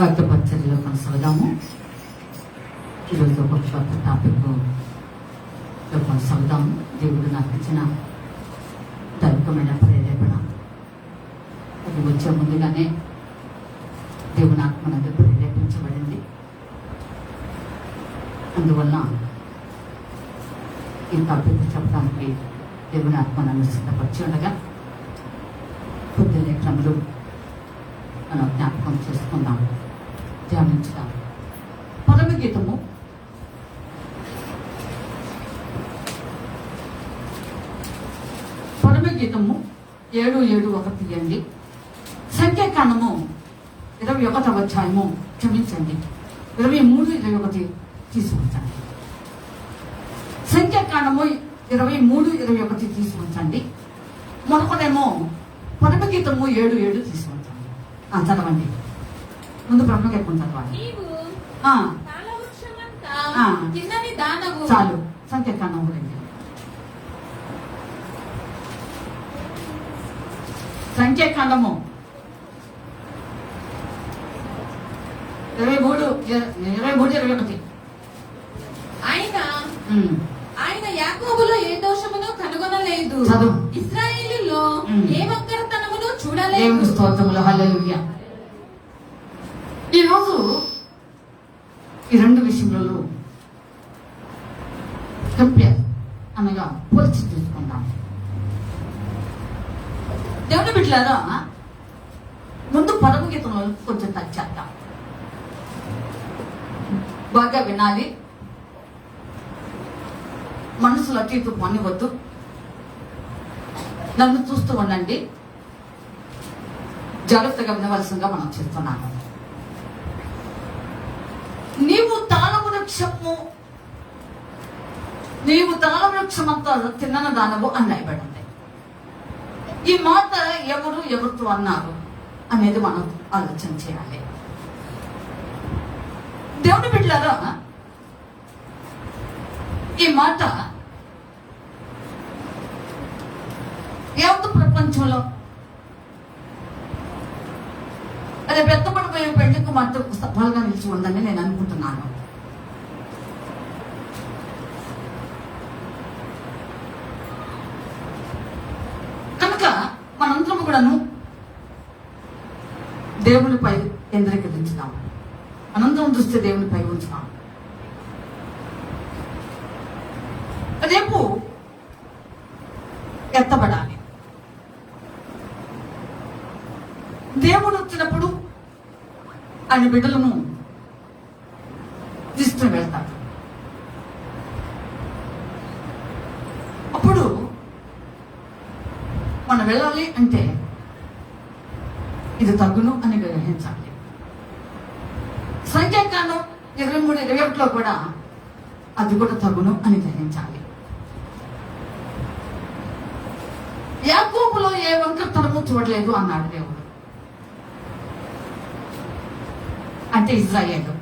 వాక్య పరిచర్యలో కొనసాగుదాము. ఈరోజు ఒక కొత్త టాపిక్ కొనసాగుదాము. దేవుడు నాకు ఇచ్చిన దైవికమైన ప్రేరేపణ వచ్చే ముందుగానే దేవుని ఆత్మ నాకు ప్రేరేపించబడింది. అందువల్ల ఈ టాపిక్ చెప్పడానికి దేవుని ఆత్మ నన్ను సిద్ధపరిచి ఉండగా కొద్ది లేఖనములు మనం జ్ఞాపకం చేసుకుందాం, ధ్యానించుదాం. పరమగీతము 7:7 తీయండి. సంఖ్యాకాండము 21వ అధ్యాయము, క్షమించండి 23:21 తీసుకుంటండి. సంఖ్యాకాండము 23:21 తీసుకుంటండి. మరొకటేమో పరమగీతము 7:7 తీసుకుంటండి. చదవండి. ముందు పరమగీతం చదవాలి. చాలు. సంఖ్యాకాండం గురించి సంఖ్యాకాండము 23:21 ఆయన యాకోబులో ఏ దోషమును కనుగొనలేదు, ఇశ్రాయేలులో ఏ వక్రతనమును చూడలేదు. స్తోత్రములు, హల్లెలూయా. ఈరోజు ఈ రెండు విషయములలో కంపేర్ అనగా పోల్చి తీసుకుందాం. దేవుని బిడ్డలారా, ముందు పరమగీతంలో కొంచెం టచ్ చేద్దాం. బాగా వినాలి, మనసులో అటు ఇటు పనివద్దు, నన్ను చూస్తూ ఉండండి. జాగ్రత్తగా వినవలసిందిగా మనం చేస్తున్నాము. నీవు తాళవృక్షమంతా తిన్నన దానవు అని రాయబడింది. ఈ మాట ఎవరితో అన్నారు అనేది మనం ఆలోచన చేయాలి. దేవుని బిడ్డలారా, ఈ మాట యావత్ ప్రపంచంలో అది పెద్దపడిపోయే పెళ్లికి మాత్రం సఫలంగా నిలిచి ఉందని నేను అనుకుంటున్నాను. కనుక మనందరం కూడాను దేవునిపై కేంద్రీకరించుదాం. అనంతరం దృష్టి దేవునిపై ఉంచుదాం. రేపు ఎత్తబడాలి. దేవుడు వచ్చినప్పుడు ఆయన బిడ్డలను తీసుకుని వెళ్తాడు. అప్పుడు మనం వెళ్ళాలి అంటే ఇది తగ్గును అని గ్రహించాలి. సంఖ్యాకాండం 23:21 కూడా అది కూడా తగ్గును అని గ్రహించాలి. యాకోబులో ఏ వంకరతనము చూడలేదు అన్నాడు దేవుడు. అంటే ఇజ్రాయేలు.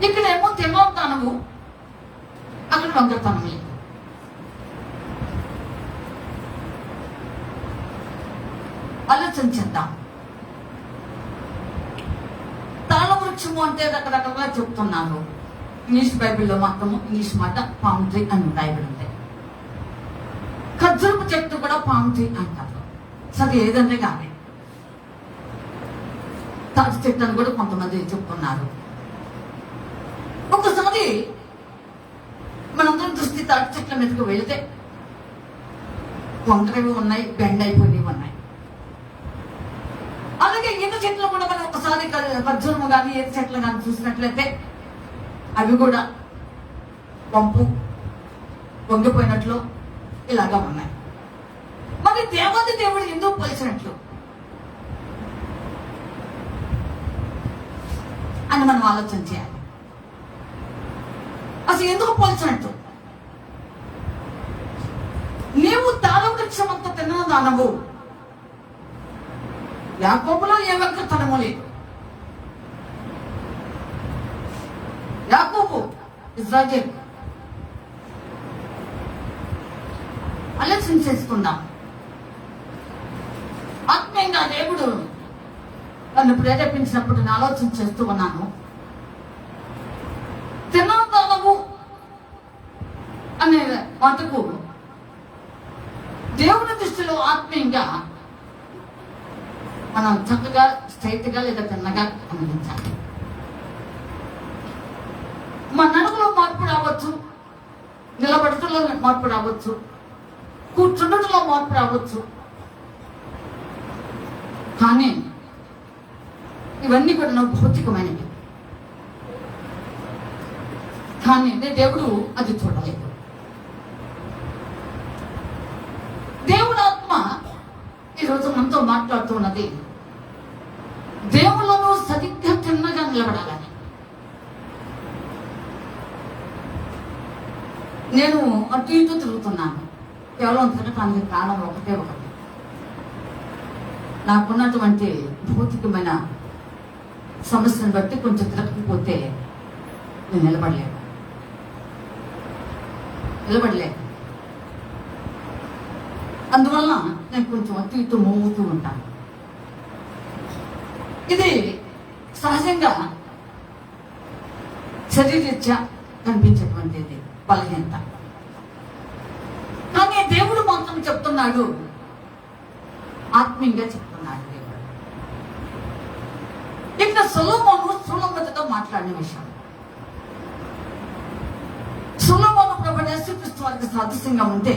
ఇక్కడేమో తిమోతానము, అక్కడ వంకరతనం లేదు. ఆలోచన చేద్దాం. తాళవృక్షము అంటే రకరకాలుగా చెప్తున్నారు. ఇంగ్లీష్ బైబిల్లో మాత్రము ఇంగ్లీష్ మాట పామ్ ట్రీ అని రాయబడింది. ఖర్జూరపు చెట్టు కూడా పామ్ ట్రీ అంటారు. సరే, ఏదంటే కానీ తాటి చెట్టు అని కూడా కొంతమంది చెప్తున్నారు. ఒకసారి మనందరం దృష్టి తాటి చెట్ల మీదకి వెళితే వంకరవి ఉన్నాయి, బెండ్ అయిపోయినవి ఉన్నాయి. అలాగే ఈత చెట్లు కూడా మనం ఒకసారి ఖర్జూరము కానీ ఈత చెట్లు కానీ చూసినట్లయితే అవి కూడా వంగిపోయినట్లు ఇలాగా ఉన్నాయి. మరి దేవాది దేవుడు ఎందుకు పోల్చినట్లు అని మనం ఆలోచన చేయాలి. అసలు ఎందుకు పోల్చినట్టు? నీవు తాళవృక్షం అంతా తిన్న దానవు, యాకోబులో ఏ వంకరతనము లేదు. యాకోబు ఇజ్రాయేలు. ఆలోచన చేసుకుందాం. ఆత్మీయంగా దేవుడు నన్ను ప్రేరేపించినప్పుడు నేను ఆలోచన చేస్తూ ఉన్నాను. తినదానము అనే మాటకు దేవుని దృష్టిలో ఆత్మీయంగా మనం చక్కగా స్ట్రైట్గా లేదా తిన్నగా గమనించాలి. మన నడుములో మార్పు రావచ్చు, నిలబడటంలో మార్పు రావచ్చు, కూర్చుండటంలో మార్పు రావచ్చు. కానీ ఇవన్నీ కూడా భౌతికమైనవి. కానీ దేవుడు అది చూడలేదు. దేవుడు ఆత్మ ఈరోజు మనతో మాట్లాడుతూ ఉన్నది, దేవుళ్ళను సరిగ్గా తిన్నగా నిలబడాలని. నేను అటు ఇటు తిరుగుతున్నాను, కేవలం తిరగటానికి కారణం ఒకటే ఒకటి. నాకున్నటువంటి భౌతికమైన సమస్యను బట్టి కొంచెం తిరగకపోతే నేను నిలబడలేను. అందువల్ల నేను కొంచెం అటు ఇటు మోగుతూ ఉంటాను. ఇది సహజంగా శరీరీత్యా కనిపించేటువంటిది బలహీనత. కానీ దేవుడు మాత్రం చెప్తున్నాడు, ఆత్మీయంగా చెప్తున్నాడు దేవుడు. ఇక్కడ సొలొమోను సూలమ్మతో మాట్లాడిన విషయం. సొలొమోను ప్రభువైన యేసుక్రీస్తు వారికి సాదృశ్యంగా ఉంటే,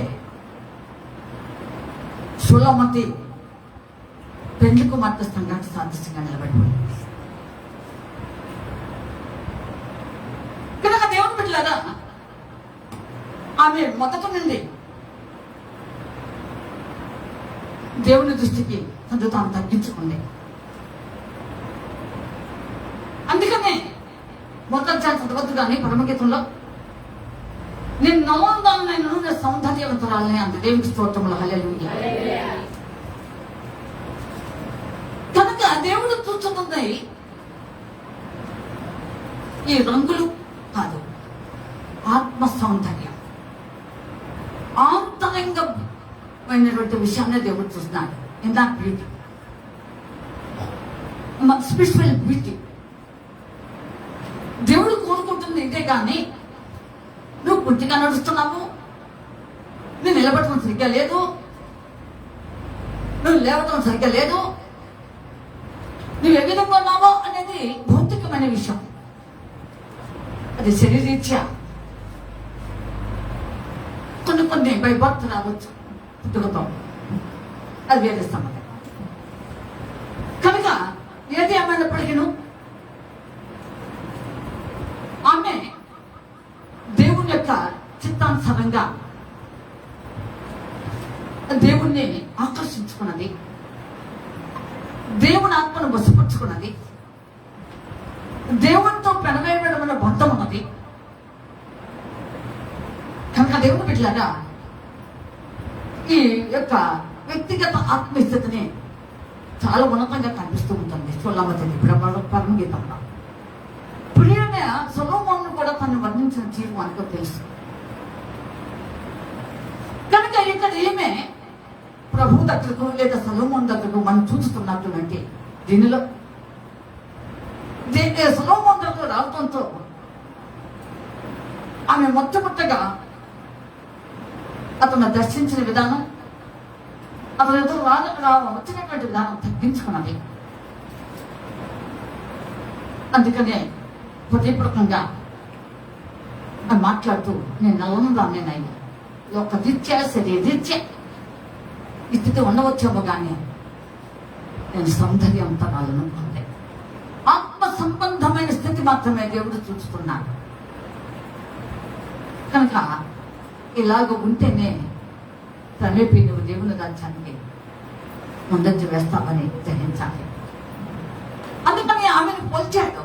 సొలొమతి పెండ్లి కుమార్తె సంఘానికి సాదృశ్యంగా నిలబడిపోయింది. కనుక దేవుని బిడ్డలారా, ఆమె మొదట నుండి దేవుని దృష్టికి తను తాను తగ్గించుకుంది. అందుకనే మొదటి చదవద్దు కానీ పరమగీతంలో, నేను నవోందాలను నేను సౌందర్యవంతురాలని అంత దేవునికి స్తోత్రములు, హల్లెలూయా. కనుక దేవుడు చూస్తున్నది ఈ రంగులు కాదు, ఆత్మ సౌందర్యం, ఆంతరంగమైనటువంటి విషయాన్ని దేవుడు చూస్తున్నాడు. In that beauty, spiritual beauty. దేవుడు కోరుకుంటుంది ఇదే. కానీ నువ్వు పుట్టిగా నడుస్తున్నావు, నువ్వు నిలబడటం సరిగ్గా లేదు, నువ్వు లేవటం సరిగ్గా లేదు, నువ్వు ఏ విధంగా ఉన్నావో అనేది భౌతికమైన విషయం. అది శరీరీత్యా కొన్ని భయభక్తి రావచ్చు, పుట్టుకతో, అది వేరే సంగతి. కనుక ఏది ఏమైనప్పటికీ ఆమె దేవుని యొక్క చిత్తానుసారంగా దేవుణ్ణి ఆకర్షించుకున్నది, దేవుని ఆత్మను వశపరుచుకున్నది, దేవునితో పెనవేయబడమైన బంధం ఉన్నది. కనుక దేవుని బిడ్డలారా, ఈ యొక్క వ్యక్తిగత ఆత్మీయతని చాలా ఉన్నతంగా కనిపిస్తూ ఉంటుంది సొలొమోను పరమగీతంలో. ప్రియుడైన సొలొమోను కూడా తను వర్ణించిన తీరు మనకు తెలుసు. కనుక ఇక్కడ ఏమే ప్రభు దగ్గరకు లేదా సొలొమోను దగ్గరకు మనం చూస్తున్నటువంటి దీనిలో సొలొమోను దగ్గర రావడంతో ఆమె మొట్టమొదటగా అతను దర్శించిన విధానం, అతను ఎదురు వచ్చినటువంటి విధానం తగ్గించుకున్నది. అందుకనే హృదయపూర్వకంగా మాట్లాడుతూ, నేను నల్లదాన్ని నైనా ఒక రీత్యా శరీరీత్యా ఈ స్థితి ఉండవచ్చేమో కానీ నేను సౌందర్యవంతరాలను పొందే ఆత్మ సంబంధమైన స్థితి మాత్రమే దేవుడు చూస్తున్నాడు. కనుక ఇలాగ ఉంటేనే తనేపి నువ్వు దేవుని రాజ్యానికి ముందంజ వేస్తామని గ్రహించాలి. అందుకని ఆమెను పోల్చాడు.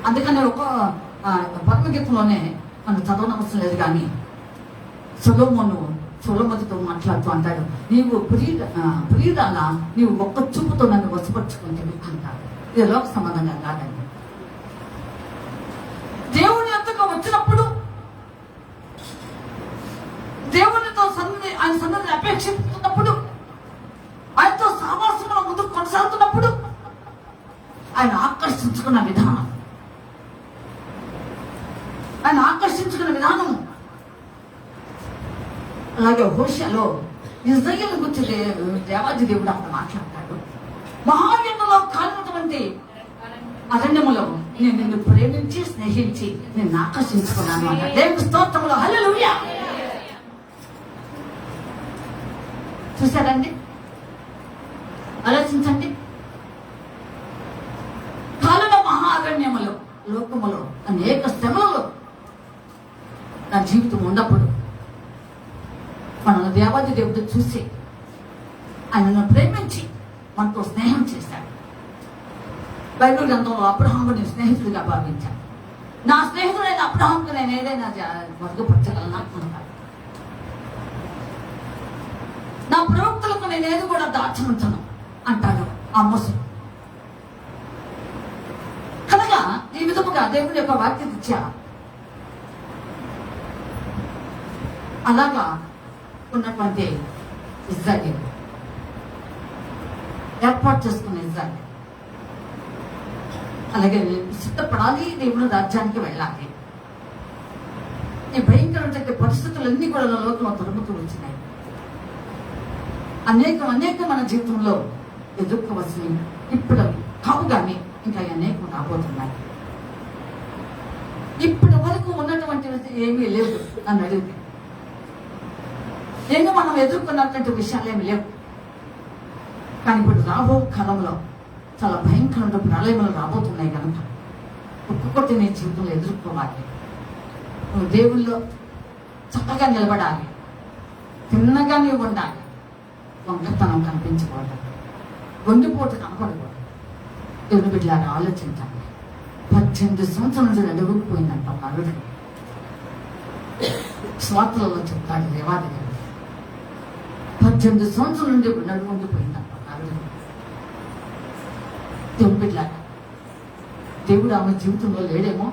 అందుకని ఒక పరమగీతంలోనే మనం చదవనవసరం లేదు కానీ సొలొమోనుతో మాట్లాడుతూ అంటాడు, నీవు ప్రియురాలా, నీవు ఒక్క చూపుతో నన్ను వశపరుచుకుంటుంది అంటాడు. ఇది లోక సంబంధంగా కాదండి. దేవుని అంతగా వచ్చినప్పుడు, దేవునితో ఆయన సన్నిధిని అపేక్షిస్తున్నప్పుడు, ఆయనతో సావాసంలో ముందుకు కొనసాగుతున్నప్పుడు ఆయన ఆకర్షించుకున్న విధానం, అలాగే అలాగే హోషలో ఇజ్రాయేలు గురించి దేవాది దేవుడు అక్కడ మాట్లాడతాడు. మహాయంలో కాలినటువంటి అరణ్యములో నేను నిన్ను ప్రేమించి స్నేహించి నిన్ను ఆకర్షించుకున్నాను అన్న దేవుని స్తోత్రములో హల్లెలూయా. చూశారండి, ఆలోచించండి. కాలిన మహారణ్యములో లోకములో అనేక శ్రమలలో నా జీవితం ఉన్నప్పుడు మనల్ని దేవాది దేవుడు చూసి ఆయనను ప్రేమించి మనతో స్నేహం చేశాడు. బైబిల్ గ్రంథంలో అబ్రహాముని నేను స్నేహితుడిగా భావించాను. నా స్నేహితుడైన అబ్రహాంకు నేను ఏదైనా వర్గపరచగలనా అంటాడు. నా ప్రవక్తలకు నేను ఏది కూడా దాచముంచను అంటాడు ఆమోసు. కనుక ఈ విధముగా దేవుడి యొక్క వాక్యం ఇచ్చా అలాగా ఉన్నటువంటి ఇజ్రాయేలు ఏర్పాటు చేసుకున్న ఇజ్రాయేలు అలాగే సిద్ధపడాలి, దేవుని రాజ్యానికి వెళ్ళాలి. ఈ భయంకరమైన పరిస్థితులన్నీ కూడా లోకంలో తరుముతూ వచ్చినాయి. అనేక మన జీవితంలో ఎదుర్కోవలసినవి ఇప్పుడు కావు కానీ ఇంకా అనేకం రాబోతున్నాయి. ఇప్పటి వరకు ఉన్నటువంటి ఏమీ లేదు అని అడిగితే ఏమో మనం ఎదుర్కొన్నటువంటి విషయాలు ఏమి లేవు. కానీ ఇప్పుడు రాబో కాలంలో చాలా భయంకరమైన ప్రళయములు రాబోతున్నాయి కనుక ఒక్కొక్కటి నీ జీవితంలో ఎదుర్కోవాలి. నువ్వు దేవుల్లో చక్కగా నిలబడాలి, తిన్నగా నీవు ఉండాలి, వంకతనం కనిపించకూడదు, వండిపోటు కనపడకూడదు. దేవుని బిడ్డలాగా ఆలోచించండి. 18 సంవత్సరాల నుంచి నడుగుకుపోయిందంట నరుడు. స్వార్థలలో చెప్తాడు దేవాది దేవుడు. 18 సంవత్సరాల నుండి నడుగుండిపోయిందంట నరుడు. దేవుని బిడ్డలాగా దేవుడు ఆమె జీవితంలో లేడేమో,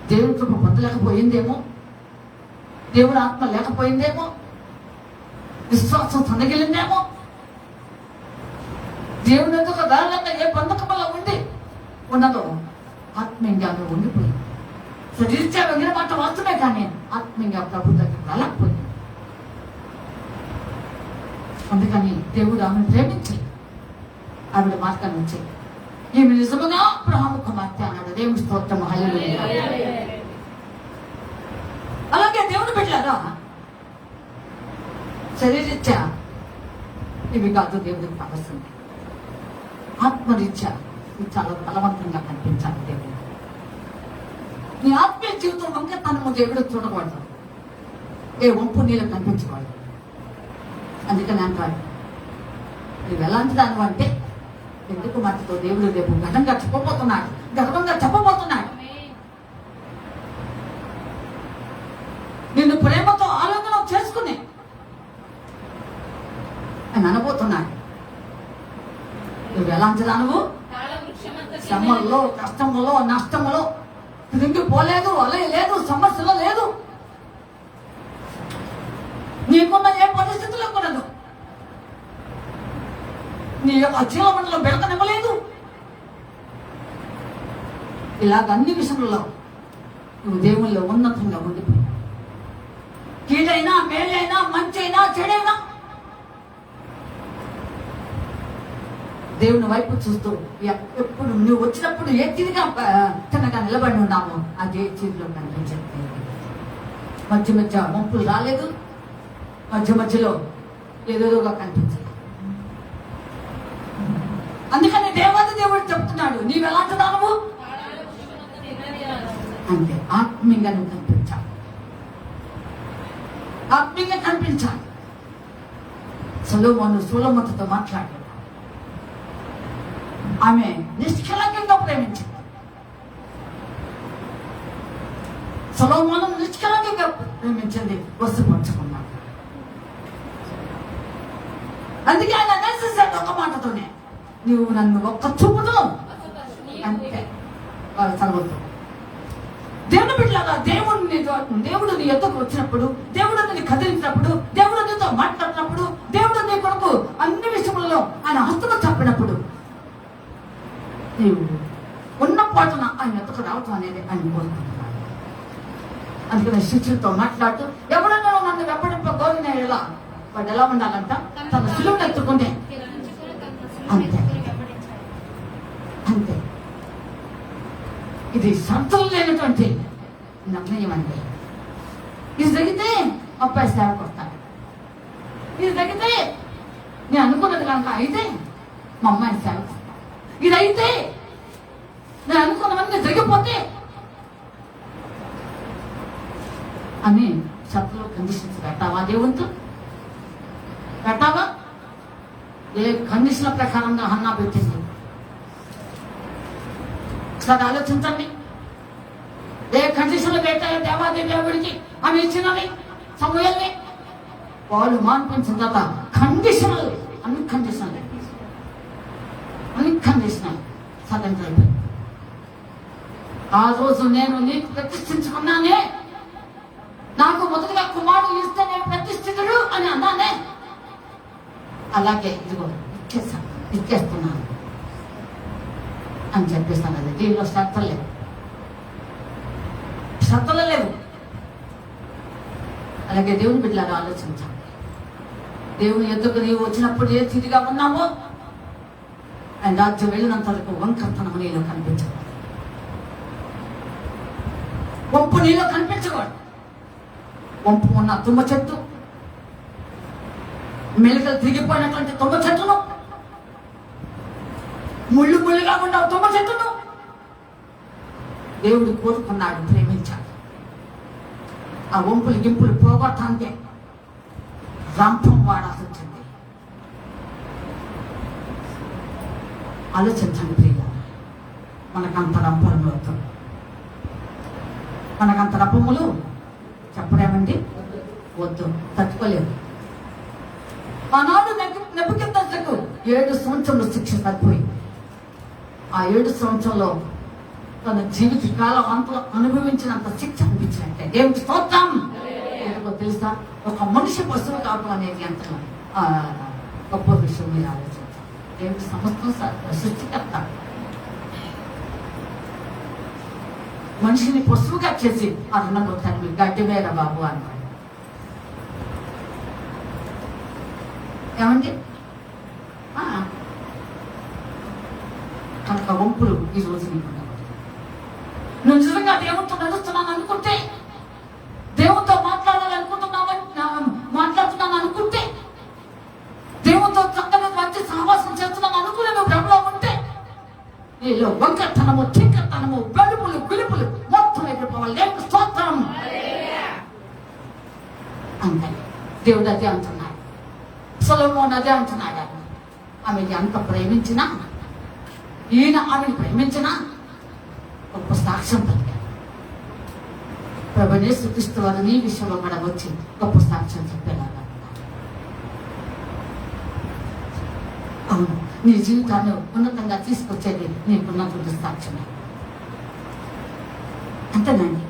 దేవుడి కృప పొందలేకపోయిందేమో, దేవుడు ఆత్మ లేకపోయిందేమో, విశ్వాసం తొందగిలిందేమో, దేవుని యొక్క దారుణంగా ఏ బంధకం వల్ల ఉన్నదో ఆత్మీయంగా ఉండిపోయింది. శరీరీత్యా వెళ్ళిన మాట వాస్తవమే కానీ ఆత్మీయంగా ప్రభు దగ్గర వెళ్ళకపోయింది. అందుకని దేవుడు ఆమెను ప్రేమించి ఆవిడ మార్గాన్ని వచ్చి ఈమె నిజముగా అబ్రహాము కుమార్తె అన్నాడు. దేవుని స్తోత్రము హల్లెలూయా. అలాగే దేవుని బిడ్డలారా శరీరీత్యా ఇవి కాదు దేవుడికి కావలసింది. ఆత్మరీత్యా చాలా బలవంతంగా కనిపించాలి. దేవుడు నీ ఆత్మీయ జీవితం వంక తనము దేవుడు చూడకూడదు, ఏ వంపు నీళ్ళు కనిపించకూడదు. అందుకని అంటాడు, నువ్వు ఎలాంటి దాని అంటే ఎందుకు మధ్యతో దేవుడు రేపు గర్వంగా చెప్పబోతున్నాడు. నిన్ను ప్రేమతో ఆలోచన చేసుకుని అని అనబోతున్నాడు. నువ్వు ఎలాంటి దానవు? శ్రమల్లో, కష్టములో, నష్టములో తిరిగిపోలేదు, అలే లేదు, సమస్యలో లేదు, నీకున్న ఏ పరిస్థితుల్లో కూడదు, నీ యొక్క జీవనంలో బెడకనివ్వలేదు. ఇలాగ అన్ని విషయంలో నువ్వు దేవుల్లో ఉన్నతంగా ఉండిపోయావు. కీడైనా, మేలైనా, మంచైనా, చెడైనా దేవుని వైపు చూస్తూ ఎప్పుడు నువ్వు వచ్చినప్పుడు ఏ తీరుగా తినగా నిలబడి ఉన్నావు అదే తీరులో కనిపించండి. మధ్య మధ్య వంపులు రాలేదు, మధ్యలో ఏదోగా కనిపించలేదు. అందుకని దేవాది దేవుడు చెప్తున్నాడు, నీవెలాంటి దానవు అంటే ఆత్మీయంగా నువ్వు కనిపించాలి, ఆత్మీయంగా కనిపించాలి. సొలొమోనుతో మాట్లాడాడు. ఆమె నిష్కలంకంగా ప్రేమించింది. సొలొమోను నిష్కలంకంగా ప్రేమించింది, వశపరుచుకున్నాడు. అందుకే ఆయన నేసేసాడు ఒక మాటతోనే, నువ్వు నన్ను ఒక్క చూపుతో అంటే చదవద్దు. దేవుని బిడ్డలాగా దేవుడు నీ ఎద్దకు వచ్చినప్పుడు, దేవుడు నిన్ను కదిలించినప్పుడు, దేవుడు నీతో మాట్లాడినప్పుడు, దేవుడు నీ కొరకు అన్ని విషయములలో ఆయన హస్తము చెప్పినప్పుడు నీవు ఉన్న పాటున ఆయన ఎద్దకు రావటం అనేది ఆయన కోరుకుంటున్నాడు. అందుకని శిష్యులతో మాట్లాడుతూ ఎవడన్నా నన్ను వెంబడింప గౌరవ ఎలా వాడు ఎలా ఉండాలంట? తన సిలువను ఎత్తుకుంటే. అంతే అంతే. ఇది సంతలు లేనటువంటి నిర్ణయం అండి. ఇది జరిగితే అబ్బాయి సేవకు వస్తాడు. ఇది జరిగితే నేను అనుకున్నది కనుక అయితే మా అమ్మాయి సేవకు వస్తాను. ఇది అయితే నేను అనుకున్నవన్నీ జరిగిపోతే అని శత్రువు కండిషన్స్ పెట్టావా? దేవునితో పెట్టావా? ఏ కండిషన్ ప్రకారంగా హన్నా పెట్టింది? ఒకసారి ఆలోచించండి. ఏ కండిషన్లు పెట్టాయో దేవాది దేవుడికి ఆమె ఇచ్చినవి సమయాన్ని వాళ్ళు మాన్పించిన తర్వాత కండిషనల్ అన్కండిషనల్ సరెండర్ అయిపోయింది. ఆ రోజు నేను నీకు ప్రతిష్ఠించుకున్నానే, నాకు మొదటిగా కుమారుడు ఇస్తే నేను ప్రతిష్ఠితుడు అని అన్నానే, అలాగే ఇదిగో ఇచ్చేస్తున్నాను అని చెప్పేస్తాను. అది దీనిలో శ్రద్ధలు లేవు. అలాగే దేవుని బిడ్డలారా ఆలోచించండి. దేవుని ఎద్దుకు నీవు వచ్చినప్పుడు ఏ తీరుగా ఉన్నామో ఆయన రాజ్యం వెళ్ళినంత వరకు వంకర్తనము నీలో కనిపించకూడదు. వంపు నీలో కనిపించకూడదు. వంపు ఉన్న తుమ్మ చెట్టు, మెలుకలు తిరిగిపోయినటువంటి తుమ్మ చెట్టును, ముళ్ళుగా ఉండవు తుమ్మ చెట్టును దేవుడు కోరుకున్నాడు, ప్రేమించాడు. ఆ వంపులు గింపులు పోగొట్టడానికి రంపం వాడాల్సి వచ్చింది. ఆలోచించండి ప్రియ, మనకంత రంపములు వద్దు. మనకంత రంపములు చెప్పలేమండి, వద్దు, తట్టుకోలేదు. ఆనాడు నెబుకద్నెజరుకు 7 సంవత్సరంలో శిక్ష సరిపోయింది. ఆ 7 సంవత్సరంలో తన జీవిత కాలం అంతా అనుభవించినంత శిక్ష అనిపించినట్టే. దేవుడికి స్తోత్రం. ఎందుకో తెలుసా? ఒక మనిషి పశువు కావడం అనేది ఎంత గొప్ప విషయం మీరు ఆలోచించాలి. దేవుడి సమస్తం సృష్టికర్త మనిషిని పశువుగా చేసి ఆ రుణపోతాను మీరు గడ్డి వేర బాబు అన్నాడు. ఏమండి? కనుక వంపులు ఈ రోజు నీకు నువ్వు నిజంగా దేవుడితో నడుస్తున్నాను అనుకుంటే, దేవుడితో మాట్లాడుతున్నాను అనుకుంటే, దేవుడితో చక్కగా మంచి సహవాసం చేస్తున్నాను అనుకునే నువ్వు భ్రమలో ఉంటే, నీలో వంకతనము, టింకతనము, బెలుపులు, గులుపులు మొత్తం ఎగిరిపోవాలి. దేవుడికి స్తోత్రం. అంతే. దేవుడు అదే అంటున్నాడు, సొలొమోను అదే అంటున్నాడు. ఆమెకి అంత ప్రేమించినా, ఈయన ఆమెను ప్రేమించినా గొప్ప సాక్ష్యం పలికారు. ప్రభువైన యేసుక్రీస్తు వారు నీ విషయంలో కూడా వచ్చి గొప్ప సాక్ష్యం చెప్పేలాగా. అవును, నీ జీవితాన్ని ఉన్నతంగా తీసుకొచ్చేది నీకున్నటువంటి సాక్ష్యమే. అంతేనండి.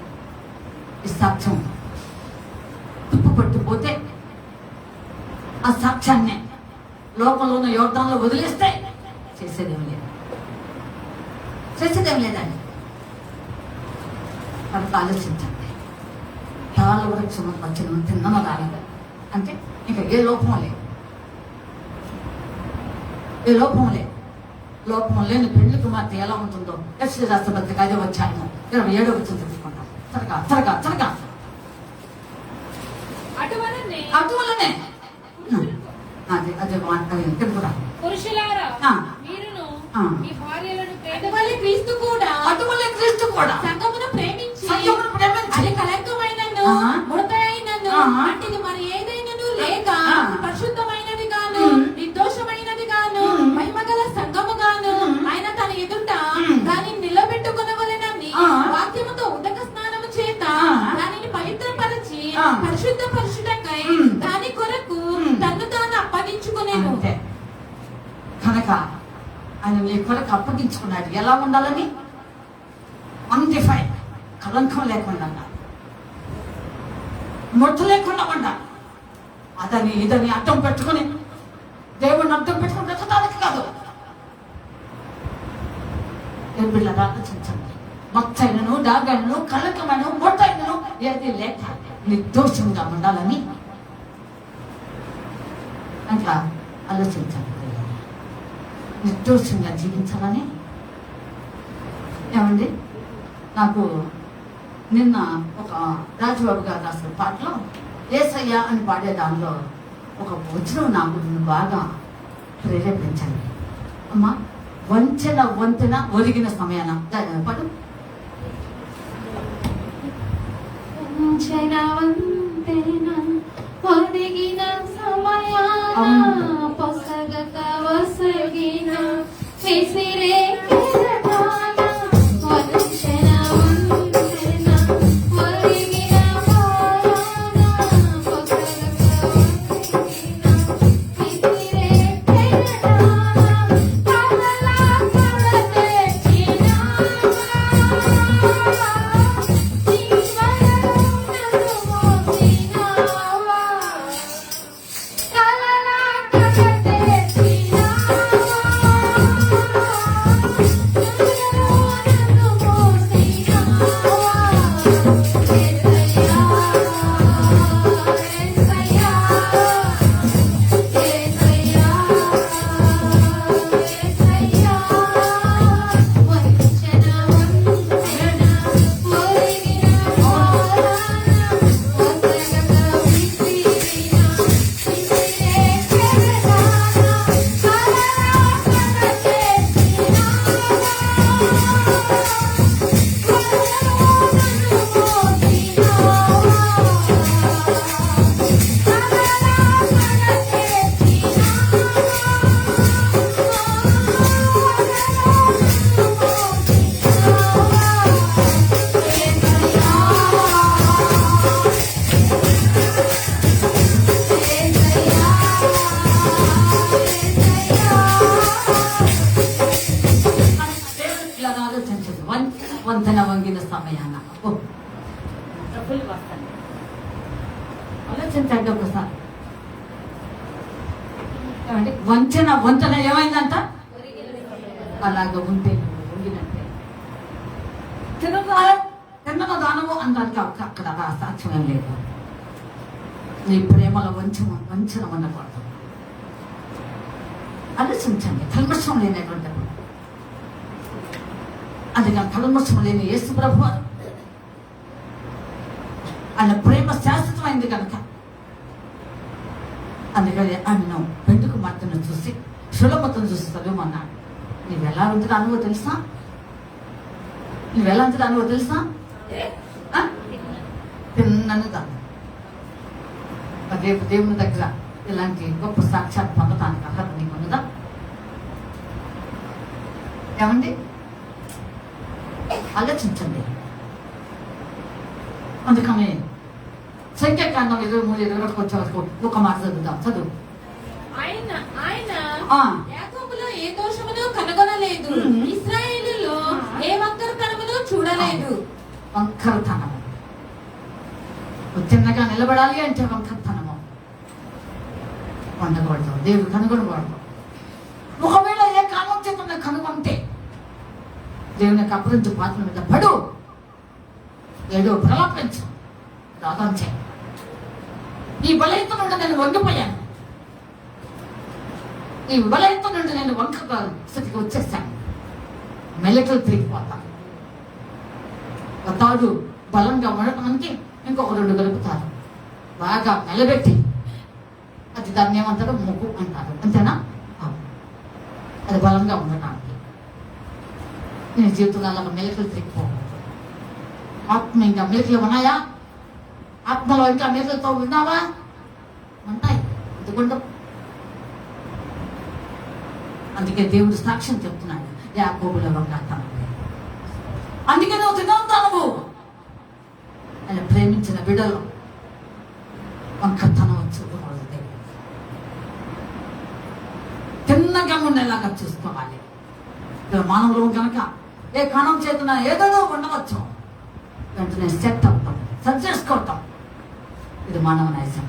ఈ సాక్ష్యం తుప్పుపట్టిపోతే ఆ సాక్ష్యాన్ని లోకంలోని యోర్దాన్లో వదిలేస్తే చేసేదేం లేదండి. మనకు ఆలోచించండి. తాళ్ళ వృక్షం వచ్చిన తిన్నమ కాలేదు అంటే ఇంకా ఏ లోపం లేని పెళ్లి కుమార్తె ఎలా ఉంటుందో యెషయా రాష్ట్రపతికి అదే వచ్చాను 27వ వచనం తెలుసుకుంటాం. త్వరగా అటువలనే అదే కూడా పురుషులారా మీరును మీ భార్యలను అటువలే క్రీస్తు కూడా సంఘమును ప్రేమించి అది కళంకమైనను ముడతైనను అట్టిది మరి ఏదైనను లేక పరిశుద్ధమైనది గాను నిర్దోషమైనది గాను మహిమగల సంఘము గాను ఆయన తన ఎదుట దానిని నిలబెట్టుకొనవలెనని వాక్యముతో ఉదక స్నానము చేత దానిని పవిత్రపరచి పరిశుద్ధపరచుటకై దాని కొరకు తన్ను తాను అప్పగించుకునేను. కనుక ఆయన నీ కొరకు అప్పగించుకున్నాడు. ఎలా ఉండాలని? అన్డిఫైన్, కలంకం లేకుండా, ముట్ట లేకుండా ఉండాలి. అదని ఇదని అడ్డం పెట్టుకుని దేవుడిని అడ్డం పెట్టుకుని బ్రతకడానికి కాదు. ఏ పిల్లలు ఆలోచించండి. మచ్చైనను, డాగైనను, కలంకమైనను, ముట్టైనను ఏది లేక నిర్దోషంగా ఉండాలని అట్లా ఆలోచించాలి. నిర్దోషంగా జీవించాలని. ఏమండి, నాకు నిన్న ఒక రాజబాబు గారు రాసిన పాటలో యేసయ్య అని పాడే దానిలో ఒక వచనం నాకు బాగా ప్రేరేపించండి. అమ్మా, వంతెన ఒరిగిన సమయాన పడు. వంతెన ఒరిగిన సమయాన పొసగక వసగిన విసిరే కెరటాన వంతెన ఒరిగిన సమయాన పొసగక వసగిన విసిరే కెరటాన కలలా కలతెచ్చిన వంతెన వంగిన సమయాన డబ్బులు వస్తాయి. ఆలోచించండి ఒకసారి. ఏమంటే వంతెన ఏమైందంట? అలాగ ఉంటే వంగినట్టే. తిన్న దానము అనడానికి అక్కడ సాక్ష్యం ఏం లేదు. నీ ప్రేమలో వంచన ఉండకూడదు. ఆలోచించండి. కల్మషం లేనటువంటి అందుకే కల్మషం లేని యేసు ప్రభువు ఆయన ప్రేమ శాశ్వతమైంది కనుక అందుకని ఆయనను పెండు కుమార్తెను చూసి సులభతను చూసి చదువుమన్నాడు. నువ్వు ఎలా ఉంటుందో అనువో తెలుసా? తిన్నను దాన్ని. రేపు దేవుని దగ్గర ఇలాంటి గొప్ప సాక్ష్యాలు పొందటానికి అర్హత నీకు ఉన్నదా? ఏమండి, ఆలోచించండి. అందుకని సంఖ్యాకాండం 23-21 వచ్చే వరకు ఒక మాట చదువుదాం. చదువు. యాకోబులో ఏ దోషమును కనుగొనలేదు, ఇశ్రాయేలులో ఏ వంకరతనమును చూడలేదు. వంకరతనము చిన్నగా నిలబడాలి అంటే వంకరతనము ఉండకూడదు. దేవుడు కనుగొనకూడదు. ఒకవేళ ఏ కాలం చేత కనుగొంటే దేవుని యొక్క అభివృద్ధి పాత్ర మీద పడు, ఏదో ప్రలాపించు, రాగం చేయి. ఈ బలహీనత నుండి నేను వంగిపోయాను, ఈ బలహీనత నుండి నేను వంక స్థితికి వచ్చేసాను, మెల్లకలు తిరిగిపోతాను. ఒక తాడు బలంగా ఉండటానికి ఇంకొక 2 కలుపుతారు, బాగా నిలబెట్టి అది దాన్ని ఏమంటారు? ముగ్గు అంటారు. అంతేనా? అది బలంగా ఉండటానికి. నీ జీవితంలో అలా మెలకలు తిరిగిపోకూడదు. ఆత్మ ఇంకా మెలకలు ఉన్నాయా? ఆత్మలో ఇంకా మెలకలతో ఉన్నావా? ఉంటాయి. ఎందుకుంటాం? అందుకే దేవుడు సాక్ష్యం చెప్తున్నాడు, యాకోబులో వంకరతనం. అందుకే నువ్వు తినవుతావు. ఆయన ప్రేమించిన బిడ్డలు వంకరతనం చూడకూడదు. తిన్నగా ఉండేలాగా చూసుకోవాలి. మానవులు కనుక ఏ కారణం చేతున ఏదో ఉండవచ్చు, వెంటనే సెట్ అవుతాం, సెట్ చేసుకోవటం. ఇది మానవ నైజం.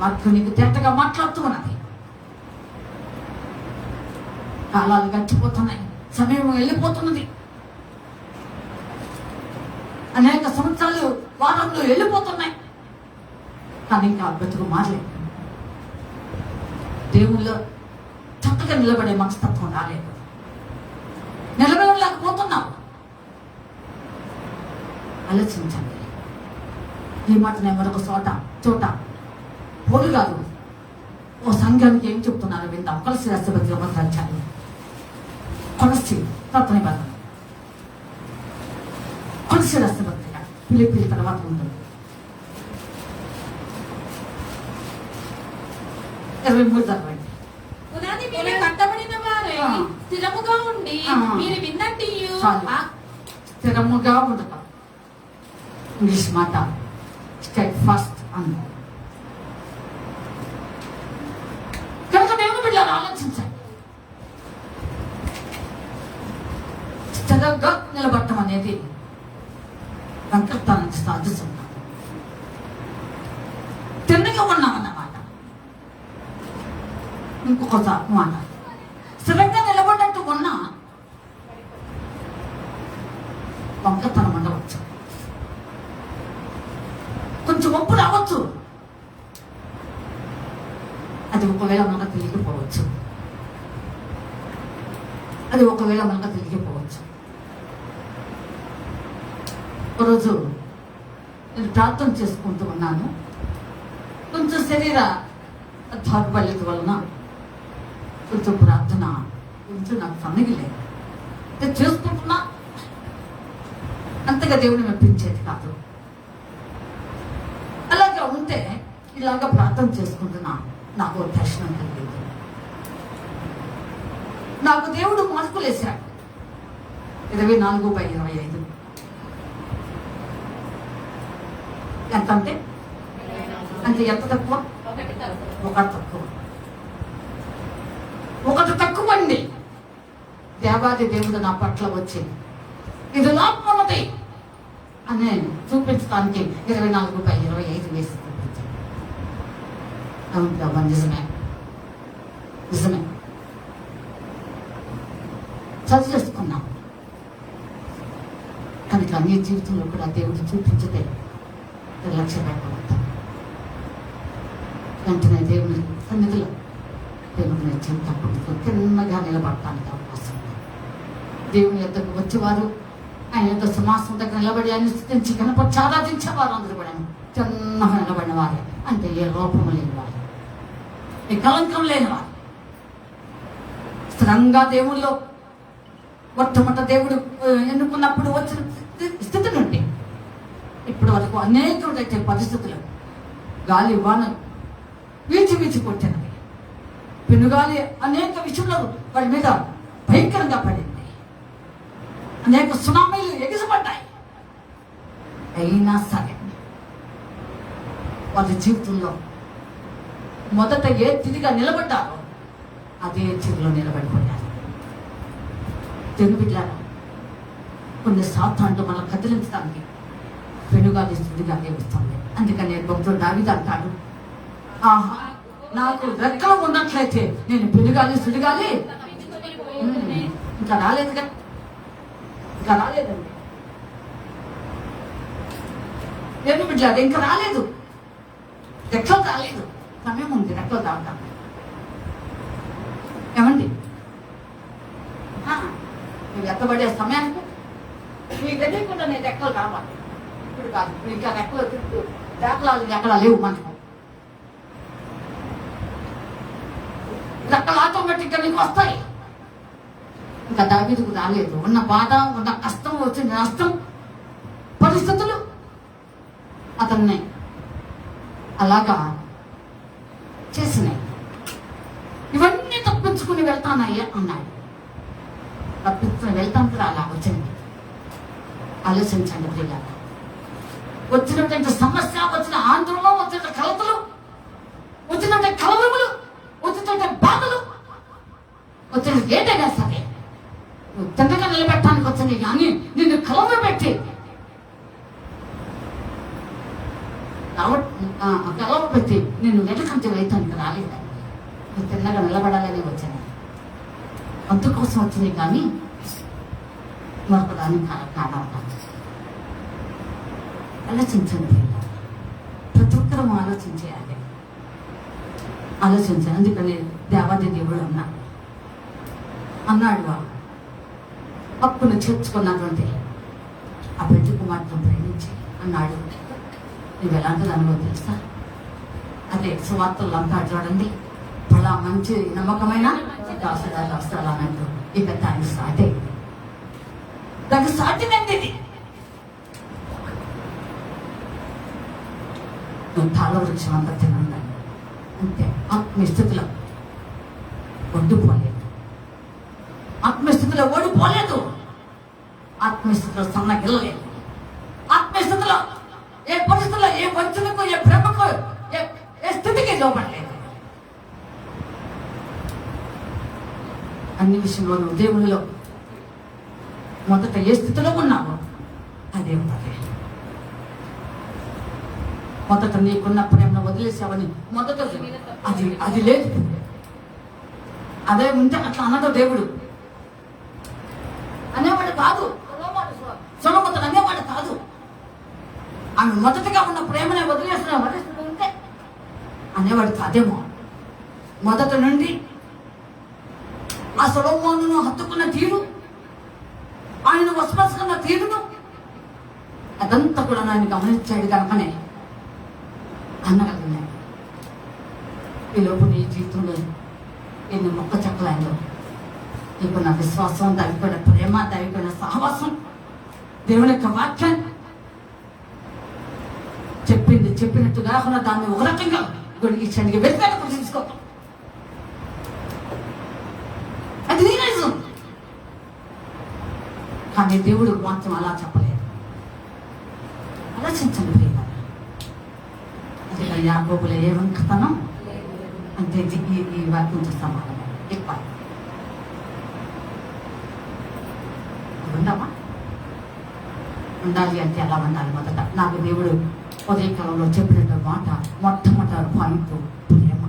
వాక్యం నీకు తేటగా మాట్లాడుతూ ఉన్నది. కాలాలు గడిచిపోతున్నాయి, సమయం వెళ్ళిపోతున్నది, అనేక సంవత్సరాలు వారంలో వెళ్ళిపోతున్నాయి. కానీ ఇంకా బ్రతుకు మారలేదు. దేవుళ్ళు చక్కగా నిలబడే మనస్తత్వం రాలేదు. నిలబడలేకపోతున్నావు. ఆలోచించండి. ఈ మాట నేను మరొక చోట పోలు కాదు, ఓ సంఘానికి ఏం చెప్తున్నారు విందాం. కొలసి రాష్ట్రపతి వచ్చారు. కొలసి తత్వ నిబంధన, కొలసి రాష్ట్రపతిగా పిలిపి తర్వాత ఉంటుంది. 23 పునాది మీద కట్టబడిన వారే స్థిరముగా ఉండి మీరు విన్నట్టు స్థిరముగా ఉండటం. ఇంగ్లీష్ మాట స్టెడ్ ఫాస్ట్ అన్న. కనుక దేవుని బిడ్డలారా ఆలోచించండి. స్థిరంగా నిలబడటం అనేది వెంకటానికి సాధిస్తున్నాం. తిన్నగా ఉన్నామన్నమాట. ఇంకొక మాట, స్థిరంగా నిలబడ్డట్టు ఉన్నా వంకతనం ఉండవచ్చు, కొంచెం ఒప్పు రావచ్చు. అది ఒకవేళ మనకు తెలియకపోవచ్చు. ఒకరోజు నేను ప్రార్థన చేసుకుంటూ ఉన్నాను. కొంచెం శరీర దౌర్బల్యత వలన కొంచెం ప్రార్థన కొంచెం నాకు సన్నగిలేదు. చేసుకుంటున్నా, అంతగా దేవుని మెప్పించేది కాదు. అలాగే ఉంటే ఇలాగ ప్రార్థన చేసుకుంటున్నా నాకు దర్శనం కలిగింది. నాకు దేవుడు మార్కులేశాడు. 24/25 ఎంత అంటే ఎంత తక్కువ? ఒకటి తక్కువ అండి. దేవాది దేవుడు నా పట్ల వచ్చింది, ఇది లోపమన్నది అని చూపించడానికి 24/25 వేసి చూపించాను. అవును, నిజమే చదువు చేసుకున్నాం. కనుక నీ జీవితంలో కూడా దేవుడు చూపించదే నిర్లక్ష్య పెట్టవద్దు. వెంటనే దేవుని సన్నిధిలో దేవుని జీవితం తిన్నగా నిలబడటానికి అవకాశం ఉంది. దేవుని యొద్దకు వచ్చేవారు, ఆయన యొక్క సమాసం దగ్గర నిలబడి ఆయన స్థితించి కనపడి ఆరాధించేవారు అందరూ కూడా చిన్నగా నిలబడిన వారే. అంటే ఏ లోపము లేని వారు, ఏ కలంకం లేని వారు, స్థిరంగా దేవుల్లో మొట్టమొదట దేవుడు ఎన్నుకున్నప్పుడు వచ్చిన స్థితి నుండి ఇప్పటి వరకు అనేక పరిస్థితులు, గాలి వానలు వీచి కొట్టినవి, పెనుగాలి అనేక విషయంలో వారి మీద భయంకరంగా పడింది. అనేక సునామీలు ఎగిసిపడ్డాయి. అయినా సరే వారి జీవితంలో మొదట ఏ తిరిగా నిలబడ్డారో అదే తిరిలో నిలబడిపోయారు. తెలుగు బిడ్డలారా, కొన్ని సాతాన్లు మనం కదిలించడానికి పెనుగాలి స్థితిగానే వస్తుంది. అందుకని భక్తుడు దావీదు అంటాడు, ఆహా నాకు రెక్కలు ఉన్నట్లయితే నేను పెనుగాలి సుడిగాలి ఇంకా రాలేదుగా, ఇంకా రాలేదండి. తెలుగు బిడ్డలారా, ఇంకా రాలేదు, రెక్కలు రాలేదు. సమయం ఉంది రెక్కలు రావటం. ఏమండి, నువ్వు ఎత్తబడే సమయానికి మీకు తెలియకుండా నేను రెక్కలు కావాలి. ఇప్పుడు కాదు, ఇంకా రెక్కలు దాఖలాలు ఎక్కడ లేవు. మనకు రెక్కలు ఆటోమేటిక్గా నీకు వస్తాయి. ఇంకా దావీదుకు రాలేదు. ఉన్న బాధ, ఉన్న కష్టం, వచ్చిన నష్టం, పరిస్థితులు అతన్ని అలాగా చేసినాయి. ఇవన్నీ తప్పించుకుని వెళ్తానయ్యా అన్నాడు. తప్పించుకుని వెళ్తాను కూడా అలా వచ్చింది. ఆలోచించండి ప్రియులారా, వచ్చినటువంటి సమస్య, వచ్చిన ఆందోళన, వచ్చిన కలతలు, వచ్చినటువంటి కలవరములు, వచ్చినటువంటి బాధలు, వచ్చిన ఏదైనా సరే నువ్వు తిన్నగా నిలబెట్టడానికి వచ్చినాయి. కానీ నిన్ను కలవర పెట్టి నిన్ను వెనకంటే వెళ్తానికి రాలేదండి. నువ్వు తిన్నగా నిలబడాలని వచ్చాను, అందుకోసం వచ్చినాయి. కానీ మరొక దానికి కారణం ఆలోచించండి. ప్రతి ఒక్కరూ ఆలోచించేయాలి. ఆలోచించాను. అందుకని దేవాది దేవుడు అన్నాడు హక్కును చేర్చుకున్నటువంటి ఆ బిడ్డ కుమార్తెను ప్రేమించి అన్నాడు. నువ్వు ఎలాంటి దానిలో తెలుసా? అదే సువార్తలు అంటాడు చూడండి, అలా మంచి నమ్మకమైన రాస్తాడు అన్నట్టు. ఇక దానికి సాటే దానికి సాటినండి ఇది. నువ్వు తాళ వృక్షం అంతా తినండి అంటే ఆత్మీయస్థితిలో ఒడ్డుపోలేదు, ఆత్మీయస్థితిలో ఓడిపోలేదు, ఆత్మీయస్థితిలో సన్నగిల్లలేదు, ఆత్మీయస్థితిలో ఏ పరిస్థితుల్లో ఏ వంచనకు ఏ ప్రేమకు ఏ స్థితికి లోపడలేదు. అన్ని విషయంలో నువ్వు దేవునిలో మొదట ఏ స్థితిలో ఉన్నావో అదే ఉన్నది. మొదట నీకున్న ప్రేమను వదిలేసావని మొదట అది లేదు. అదే ఉంటే అట్లా అన్నదో దేవుడు అనేవాడు కాదు, సొలొమోను అనేవాడు కాదు. ఆమె మొదటగా ఉన్న ప్రేమనే వదిలేస్తుంటే అనేవాడు కాదేమో. మొదట నుండి ఆ సొలొమోనును హత్తుకున్న తీరు, ఆయన వశపరుచుకున్న తీరును అదంతా కూడా ఆయన గమనించాడు కనుకనే అన్నగలిగినాడు. ఈ లోపు నీ జీవితంలో ఎన్ని మొక్క చెక్కలైందో నీకున్న విశ్వాసం, దైవికున్న ప్రేమ, దైవికున్న సహవాసం, దేవుని యొక్క వాక్యం చెప్పినట్టుగా దాన్ని ఒక రకంగా గొడిగించండి, వ్యతిరేకత తీసుకో. అది నీ నిజం. కానీ దేవుడు మాత్రం అలా చెప్పలేదు. ఆలోచించండి ప్రియ. అది యాకోబులో ఏ వంకతనం అంటే ఈ వాక్యం సమానం ఎక్కువ ఉండమా? ఉండాలి అంటే ఎలా ఉండాలి? మొదట నాకు దేవుడు ఉదయకాలంలో చెప్పినట్టు మాట మొట్టమొదటి పాయింట్ ప్రేమ.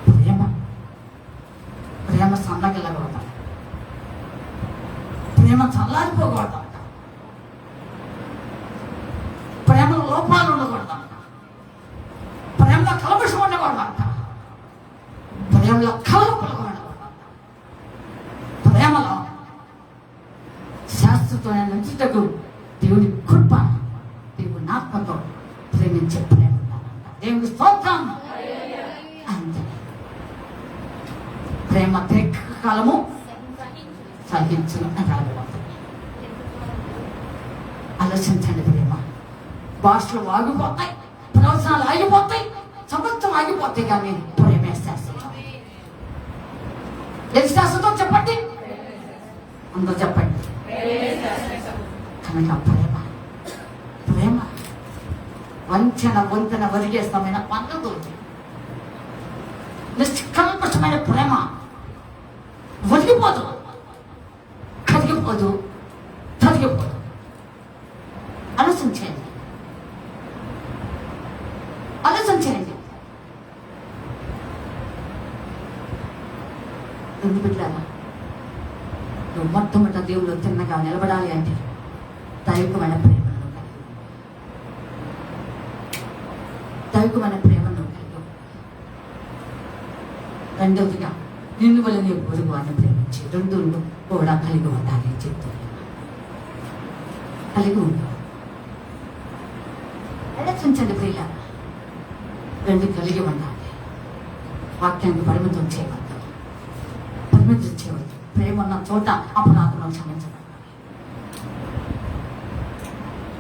ప్రేమ ప్రేమ సన్నగిల్లకూడదు, ప్రేమ చల్లారిపోకూడదు, ప్రేమలో లోపాలు ఉండకూడదు, ప్రేమలో కలవసం ఉండకూడదు, ప్రేమలో కలవకూడదు, ప్రేమలో శాశ్వతమైన నిత్యకు దేవుడి కృప, దేవుని ఆత్మతో ప్రేమించే ప్రేమ ఉండాలంట. దేవుడి స్తోత్రం. అంతే. ప్రేమ దీర్ఘకాలము సహించును అనాలి. ఆలోచించండి ప్రేమ. భాషలు ఆగిపోతాయి, ప్రవచనాలు ఆగిపోతాయి, సంవత్సరం ఆగిపోతాయి, కానీ ప్రేమే శాశ్వతం. ఏది శాశ్వతం చెప్పండి? అందరూ చెప్పండి. కనుక ప్రేమ ప్రేమ వంతెన వదిలేస్తామైన పనులు, నిష్కల్మషమైన ప్రేమ వదిలిపోదు, కదిగిపోదు, తదిగిపోదు. ఆలోచించండి. ఎందుకు బిడ్డలారా, నువ్వు మొట్టమొదటి దేవుడు తిన్నగా నిలబడాలి అంటే దైవికమైన ప్రేమను కలిగి, దైవికమైన ప్రేమను కలిగి. రెండవదిగా నిన్ను వల్ల నీ పొరుగు అని ప్రేమించి రెండు కూడా కలిగి ఉండాలి చెప్తుంది. కలిగి ఉండాలి. ఆలోచించండి ప్రియుల, రెండు కలిగి ఉండాలి. వాక్యానికి పరిమితం చేయవద్దు, పరిమితం చేయవద్దు. ప్రేమ ఉన్న చోట అపరాధం క్షమించబడాలి.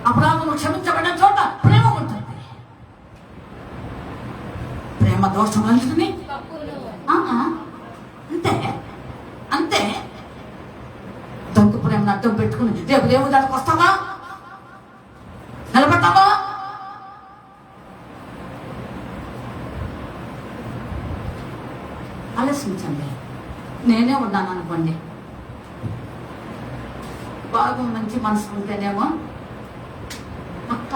అపరాధం క్షమించబడిన చోట ప్రేమ ఉంటుంది. ప్రేమ దోషం అందుకుని అంతే అంతే. దొంగ ప్రేమను అడ్డం పెట్టుకుని రేపు దేవుడి దానికి వస్తావా? నిలబడతావా? ఆలోచించండి. నేనే ఉన్నాను అనుకోండి, బాగా మంచి మనసు ఉంటేనేమో అక్క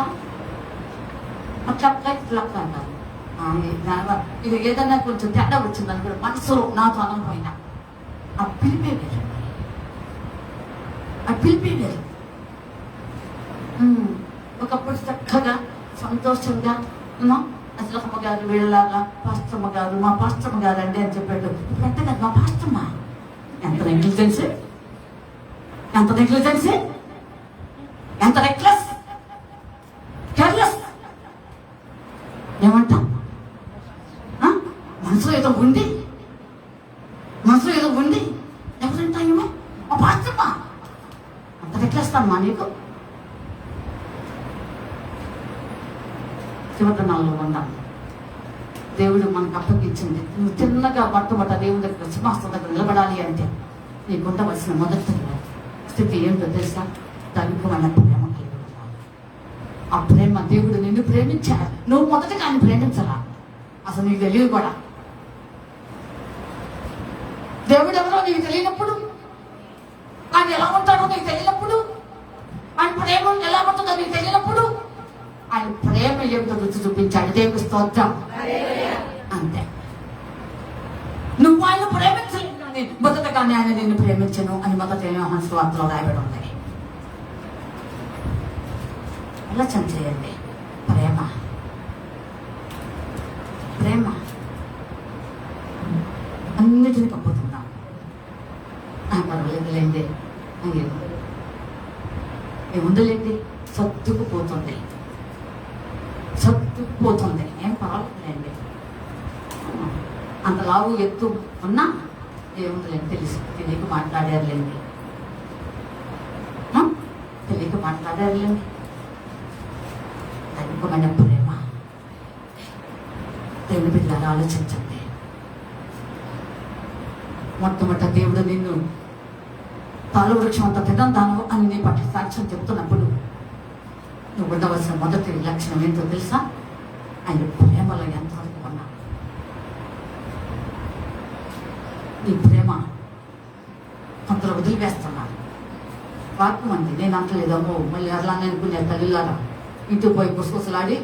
అట్లా ఇట్లా అంటారు. ఇది ఏదైనా కొంచెం తేడా వచ్చిందని కూడా మనసులో నాకు అనకపోయినా ఆ పిలిపే వేరు, ఆ పిలిపే వేరు. ఒకప్పుడు చక్కగా సంతోషంగా అసలమ్మ గారు వీళ్ళలాగా పాస్టమ్మ గారు మా పాస్టమ్మ గారు అండి అని చెప్పాడు. ఇప్పుడు ఎంత కదా మా పాస్టమ్మ, ఎంత నెగ్లిజెన్స్, ఎంత నెగ్లిజెన్స్, ఎంత రెక్లెస్, కేర్లెస్. ఏమంటా మనసులో ఏదో ఉండి, మనసులో ఏదో ఉండి ఎవరంటా ఏమో మా పాస్టమ్మ, అంత రెక్లెస్తామ్మా నీకు. చివరినాల్లో ఉండాలి. దేవుడు మనకు అప్పగించింది. నువ్వు చిన్నగా పట్టుబట్ట దేవుడి దగ్గర సింహాసనం దగ్గర నిలబడాలి అంటే నీకు ఉండవలసిన మొదటి స్థితి ఏంటో తెలుసా? దైవికమైన ప్రేమ కలిగి ఉండాలి. ఆ ప్రేమ, దేవుడు నిన్ను ప్రేమించాడు, నువ్వు మొదటగా ఆయన ప్రేమించాలా? అసలు నీకు తెలియదు కూడా. దేవుడు ఎవరో నీకు తెలియనప్పుడు, ఆయన ఎలా ఉంటాడో నీకు తెలియనప్పుడు, ఆయన ప్రేమ ఎలా ఉంటుందో నీకు తెలియనప్పుడు ఆయన ప్రేమ ఏమిటో రుచి చూపించాడు. దేవుడి స్తోత్రం. అంతే. నువ్వు ఆయన ప్రేమించలేదు కానీ మొదటగానే ఆయన నిన్ను ప్రేమించను అని మొదట యోహాను సువార్తలో రాయబడి ఉంది. ఆలోచన చేయండి. ప్రేమ, ప్రేమ అన్నిటిని కప్పుతున్నాం. పర్వాలేదులేండి, ఏముందులేండి, సర్దుకుపోతుంది, సర్దుకుపోతుంది, ఏం పర్వాలేదులేండి. అంత లావు ఎత్తు ఉన్నా ఏముందిలేండి, తెలియక మాట్లాడారులేండి, తెలియక మాట్లాడారులేండి. దైవికమైన ప్రేమ. దేవుని బిడ్డలారా ఆలోచించండి. మొట్టమొదట దేవుడు నిన్ను తాళు వృక్షం అంత తినంతాను అని నీ పట్ల సాక్ష్యం చెప్తున్నప్పుడు నువ్వు ఉండవలసిన మొదటి లక్షణం ఏంటో తెలుసా? ఆయన ప్రేమలో ఎంతవరకు ఉన్నా. నీ ప్రేమ కొందరు వదిలివేస్తున్నారు. వాక్యం అండి, నేను అంటలేదమ్మో మళ్ళీ అలా అనుకునే తల్లిలారా ఇంటికి పోయి గుసగుసలాడి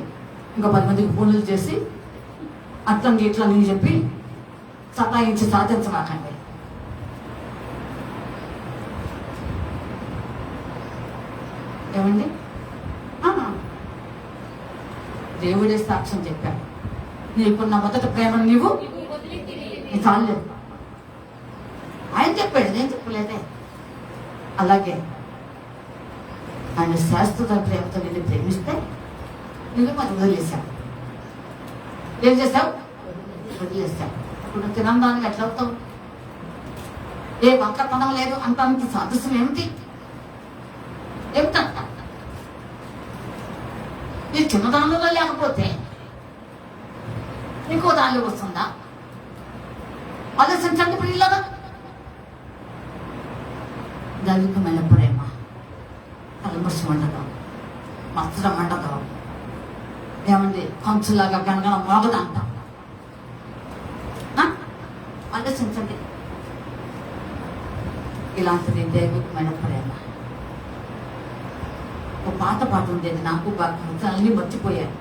ఇంకా 10 మందికి ఫోన్లు చేసి అట్లా ఇట్లా నేను చెప్పి సతాయించి సాధించమాకండి. ఏమండి, దేవుడే సాక్ష్యం చెప్పాడు. నీకున్న మొదటి ప్రేమను నీవు చాలేదు. ఆయన చెప్పాడు, నేను చెప్పలేదే. అలాగే ఆయన శాశ్వత ప్రేమతో నిన్ను ప్రేమిస్తే నువ్వు మరి వదిలేశావు. ఏం చేశావు? వదిలేశావు. ఇప్పుడు తినందానికి ఎట్లా అవుతావు? ఏ వంకతనం లేదు అంటానికి సాదృశ్యం ఏమిటి? ఏమిటంట? నీ చిన్నదానిలో లేకపోతే ఇంకో దానిలో వస్తుందా? ఆలోచించండి పిల్లలు. దైవికమైన ప్రేమ కలమర్శం ఉండదు, మత్సరం ఉండదు. ఏమండి, కంచులాగా గనగన మోగదంట. ఆలోచించండి. ఇలాంటిది దైవికమైన ప్రేమ. ఒక పాట ఉండేది, నాకు బాగా అన్ని మర్చిపోయాను.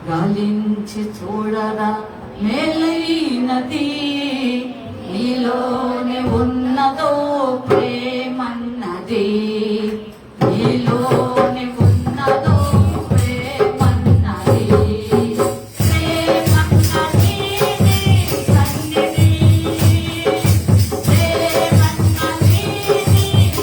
గాలించి చూడరా మేలైనది నీలోనే ఉన్నదో ప్రేమన్నది, నీలోనే ఉన్నదో ప్రేమన్నది, ప్రేమన్నది సన్నిధి, ప్రేమన్నది సన్నిధి.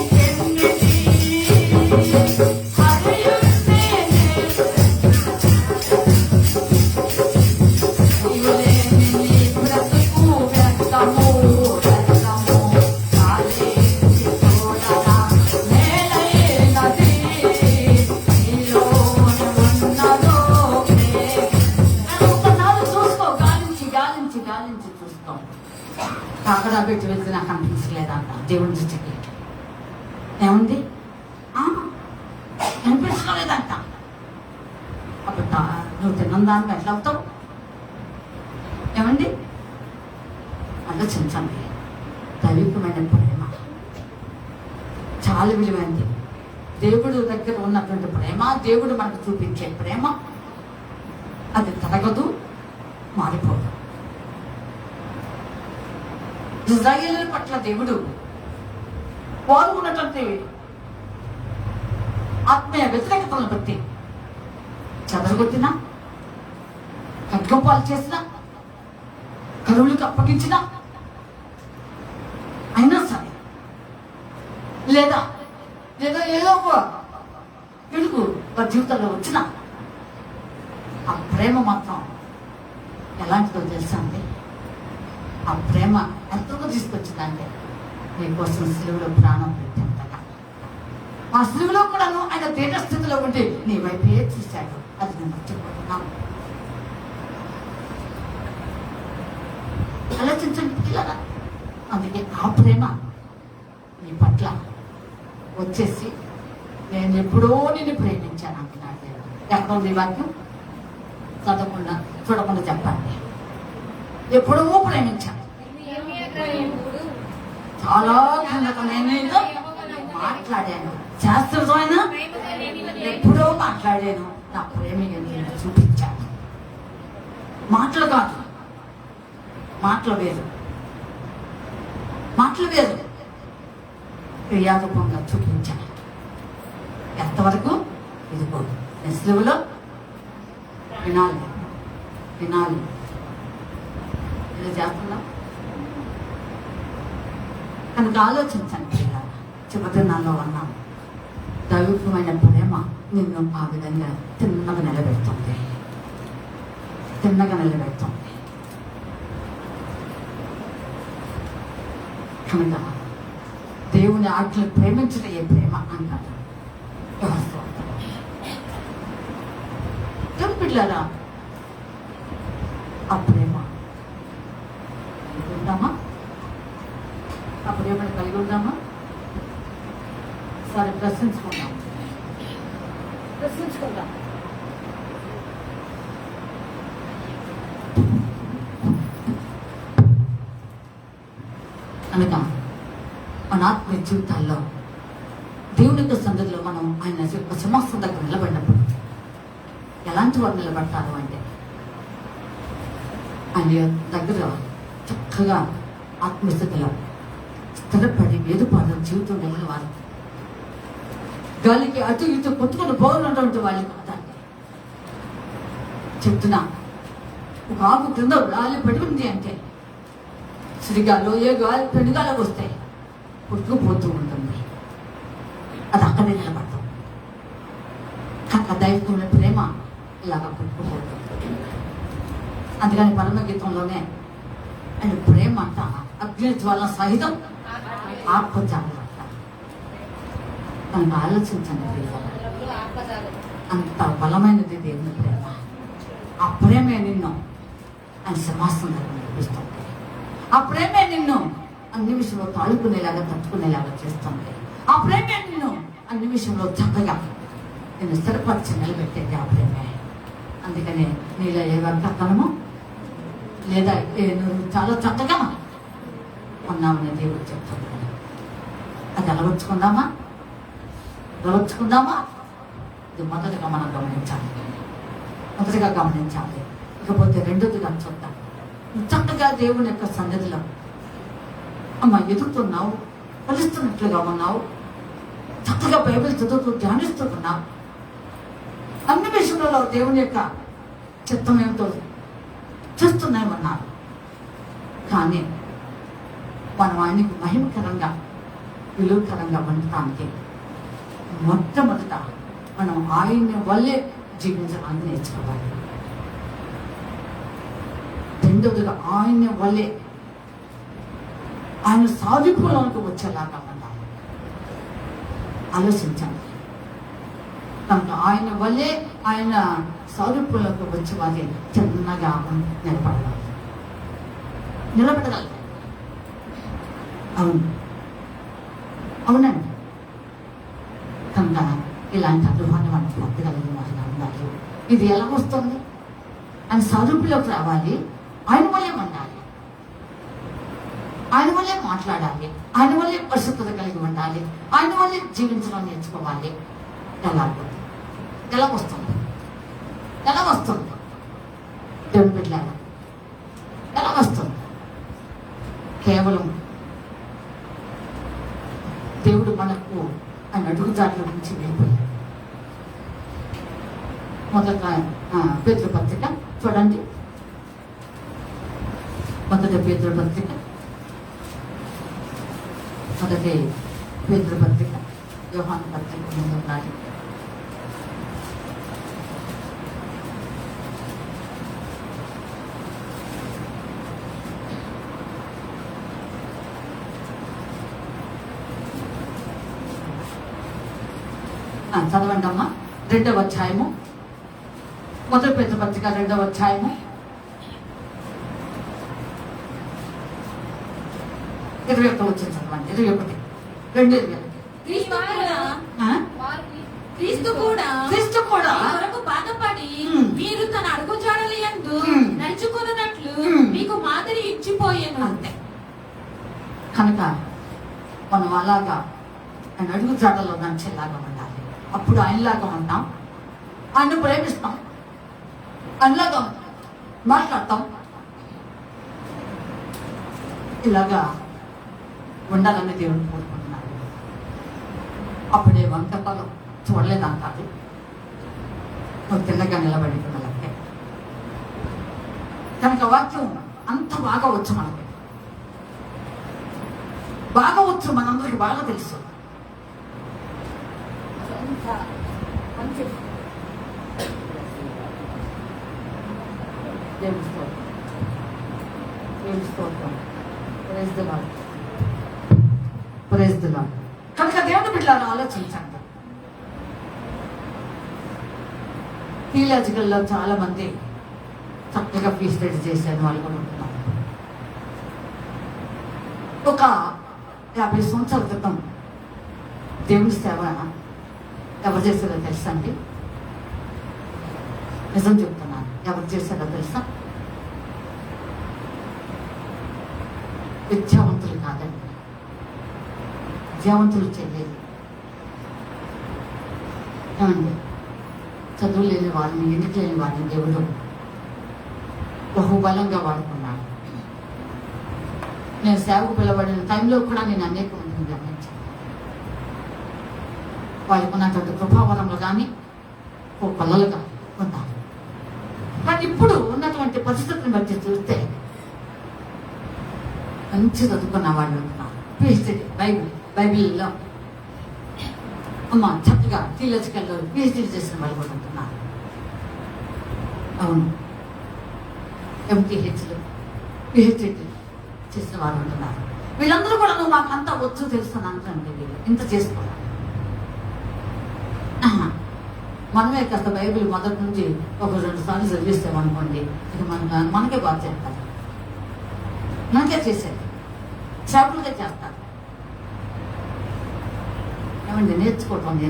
కాకడా పెట్టి వెళ్తే నాకు అనిపించలేదంట దేవుడి దృష్టికి. ఏముంది? అనిపించలేదంట. అప్పుడు నువ్వు తిన్నందానికి ఎట్లా అవుతావు? ఏమండి, ఆలోచించండి. దైవికమైన ప్రేమ చాలా విలువైంది. దేవుడు దగ్గర ఉన్నటువంటి ప్రేమ, దేవుడు మనకు చూపించే ప్రేమ, అది తరగదు, మారిపోదు. ఇజ్రాయేలు పట్ల దేవుడు వారు ఉన్నటువంటి ఆత్మీయ వ్యతిరేకతలను బట్టి చెదరగొట్టినా, ఖడ్గపాలు చేసిన, కరువులకు అప్పగించిన, అయినా సరే లేదా లేదా ఏదో ఒక పిడుగు వారి జీవితంలో వచ్చిన ఆ ప్రేమ మాత్రం ఎలాంటిదో తెలుసా అండి? ఆ ప్రేమ ఎంతగా తీసుకొచ్చిందంటే నీకోసం సిలువలో ప్రాణం పెట్టేంతగా. ఆ సిలువలో కూడాను ఆయన తేట స్థితిలో ఉండి నీ వైపే చూశాడు. అది నేను మర్చిపోతున్నాను. ఆలోచించండి పిల్లరా. అందుకే ఆ ప్రేమ నీ పట్ల వచ్చేసి నేను ఎప్పుడో నిన్ను ప్రేమించాను అంటున్నాడు దేవుడు. ఎక్కడ ఉంది వాక్యం? చదవకుండా చూడకుండా చెప్పండి. ఎప్పుడో ప్రేమించాను. చాలా ఘనత నేను మాట్లాడాను, శాస్త్రమైన ఎప్పుడో మాట్లాడాను. నా ప్రేమ నేను చూపించాను. మాటలు కాదు, మాటలు వేరు, మాటలు వేరు, క్రియారూపంగా చూపించాను. ఎంతవరకు? ఇదిగో నెస్లువులో వినాలి వినాలి ఇలా చేస్తున్నా. కనుక ఆలోచించండి పిల్లలు. చివరి నాలో అన్నాను, దైవికమైన ప్రేమ నిన్ను ఆ విధంగా తిన్నగా నిలబెడుతుంది, తిన్నగా నిలబెడుతుంది. కనుక దేవుని ఆజ్ఞలు ప్రేమించడం ఏ ప్రేమ అంటారు. పిల్లరా, ఆ ప్రేమ కలిగి ఉందామా? ఆ ప్రేమను కలిగి ఉందామా? సరే, ప్రశ్నించుకుందాం. కనుక మన ఆత్మీయ జీవితాల్లో దేవుని యొక్క సందర్భంలో మనం ఆయన సింహాసనం దగ్గర నిలబడినప్పుడు ఎలాంటి వారు నిలబడతారు అంటే ఆయన దగ్గర చక్కగా ఆత్మస్థితిలో స్థిరపడి వేదుపాడు జీవితం కలిగిన వారు, గాలికి అటు ఇటు కొట్టుకుని పోయినటువంటి వాళ్ళు కాదండి. చెప్తున్నా, ఒక ఆకు క్రింద గాలి పడి ఉంది అంటే శ్రీగాలో ఏ గాలి పెనుగాలో వస్తాయి, పుట్టుకుపోతూ ఉంటుంది. అది అక్కడే నిలబడతాం. దైవమైన ప్రేమ ఇలాగా పుట్టుకుపోతుంది. అందుకని పరమగీతంలోనే ఆయన ప్రేమ అంట అగ్ని జ్వాల సహితం ఆత్మజాలం అంట. కనుక ఆలోచించండి, అంత బలమైనది దేవుని ప్రేమ. ఆ ప్రేమే నిన్ను ఆయన సింహాసనం దగ్గర నడిపిస్తుంది. ఆ ప్రేమే నిన్ను అన్ని విషయంలో తాళుకునేలాగా తట్టుకునేలాగా చేస్తుంది. ఆ ప్రేమే నిన్ను అన్ని విషయంలో చక్కగా నేను స్థిరపరిచి నిలబెట్టేది ఆ ప్రేమే. అందుకనే నీలో ఏ వర్గతనము లేదా నువ్వు చాలా చక్కగా ఉన్నామని దేవుడు చెప్తాడు. అది అలవర్చుకుందామా? అలవర్చుకుందామా? ఇది మొదటిగా మనం గమనించాలి. ఇకపోతే రెండోదిగా చూద్దాం. చక్కగా దేవుని యొక్క సన్నిధిలో అమ్మ ఎదుగుతున్నావు, ఫలిస్తున్నట్లుగా ఉన్నావు, చక్కగా బైబిల్ చదువుతూ ధ్యానిస్తున్నావు, అన్ని విషయంలో దేవుని యొక్క చిత్తం ఏమిటో చేస్తున్నామన్నారు. కానీ మనం ఆయనకి మహిమకరంగా విలువకరంగా ఉండటానికి మొట్టమొదట మనం ఆయన్ని వల్లే జీవించడానికి నేర్చుకోవాలి. రెండవదిగా ఆయన్ని వల్లే ఆయన సాధింపులోకి వచ్చేలాగా ఉండాలి. ఆలోచించండి. కనుక ఆయన వల్లే ఆయన సాధింపులోకి వచ్చే వారి చిన్నగా నిలబడగలరు. అవునండి. కనుక ఇలాంటి అనుభవాన్ని మనం పొందగలిగిన వారిగా ఉండాలి. ఇది ఎలా వస్తుంది? ఆయన సాధింపులోకి రావాలి, ఆయన వల్లే ఉండాలి, ఆయన వల్లే మాట్లాడాలి, ఆయన వల్లే పరిశుద్ధత కలిగి ఉండాలి, ఆయన వల్లే జీవించడం నేర్చుకోవాలి. ఎలా వస్తుంది? దేవుని బిడ్డలారా, ఎలా వస్తుంది? కేవలం దేవుడు మనకు ఆయన అడుగుదారుల నుంచి వెళ్ళిపోయాడు. మొదట పేతురు పత్రిక చూడండి, మొదటి పేతురు పత్రిక 1 పత్రిక యోహాను పత్రిక 3 చదవండి అమ్మా. 2వ అధ్యాయము మొదటి పేతురు పత్రిక 2వ అధ్యాయము 21 వచ్చింది చదవండి. 21 2:21. క్రీస్తు కూడా క్రీస్తు కూడా మీ కొరకు బాధపడి మీరు తన అడుగుజాడలు యందు నడుచుకున్నట్లు మీకు మాదిరి ఇచ్చిపోయాను. అంతే. కనుక మనం అలాగా ఆయన అడుగు జాడల్లో నడిచేలాగా ఉండాలి. అప్పుడు ఆయనలాగా ఉంటాం, ఆయన ప్రేమిస్తాం, ఆయనలాగా మాట్లాడతాం. ఇలాగా ఉండాలని దేవుడు కోరుకుంటున్నాడు. అప్పుడే వంటకాలు చూడలేదంటారు. నువ్వు తిన్నగా నిలబడి పిల్లలకే కనుక వాక్యం అంత బాగా వచ్చు, మనకి బాగా వచ్చు, మనందరికి బాగా తెలుసు. కనుక దేవుని బిడ్డలను ఆలోచించండి. థియాలజికల్లో చాలా మంది చక్కగా ఫీజు రెడీ చేశాను వాళ్ళు కూడా ఉంటున్నారు. ఒక 50 సంవత్సరాల క్రితం దేవుని సేవ ఎవరు చేశారో తెలుసా అండి? నిజం చెప్తున్నాను. ఎవరు చేశారో తెలుసా? విద్యావంతులు కాదండి, విద్యావంతులు చేయలేదు. ఏమండి, చదువు లేని వారిని, ఎన్నిక లేని వారిని దేవుడు బహుబలంగా వాడుకున్నాడు. నేను సేవకు పిలవడిన టైంలో కూడా నేను అనేక మందిని గమనించాను. వాళ్ళకు ఉన్నటువంటి కృపావరంలో కానీ ఓ పల్లలుగా ఉన్నారు. కానీ ఇప్పుడు ఉన్నటువంటి పరిస్థితిని బట్టి చూస్తే మంచి చదువుకున్న వాళ్ళు ఉంటున్నారు. పిహెచ్డి బైబిల్లో అమ్మ చక్కగా థియాలజికల్లో పిహెచ్డీ చేసిన వాళ్ళు కూడా ఉంటున్నారు. అవును, ఎంటీహెచ్లు పిహెచ్డీ చేసిన వాళ్ళు ఉంటున్నారు. వీళ్ళందరూ కూడా నువ్వు మాకు అంతా వచ్చు తెలుస్తాను అంటారండి. వీళ్ళు ఇంత చేసుకోవాలి. మనమే కాస్త బైబిల్ మొదటి నుంచి 1-2 సార్లు చదివిస్తామనుకోండి, ఇది మనకే బాగా చేస్తారు, మనకే చేసేది, చేపలుగా చేస్తారు. ఏమండి, నేర్చుకోండి.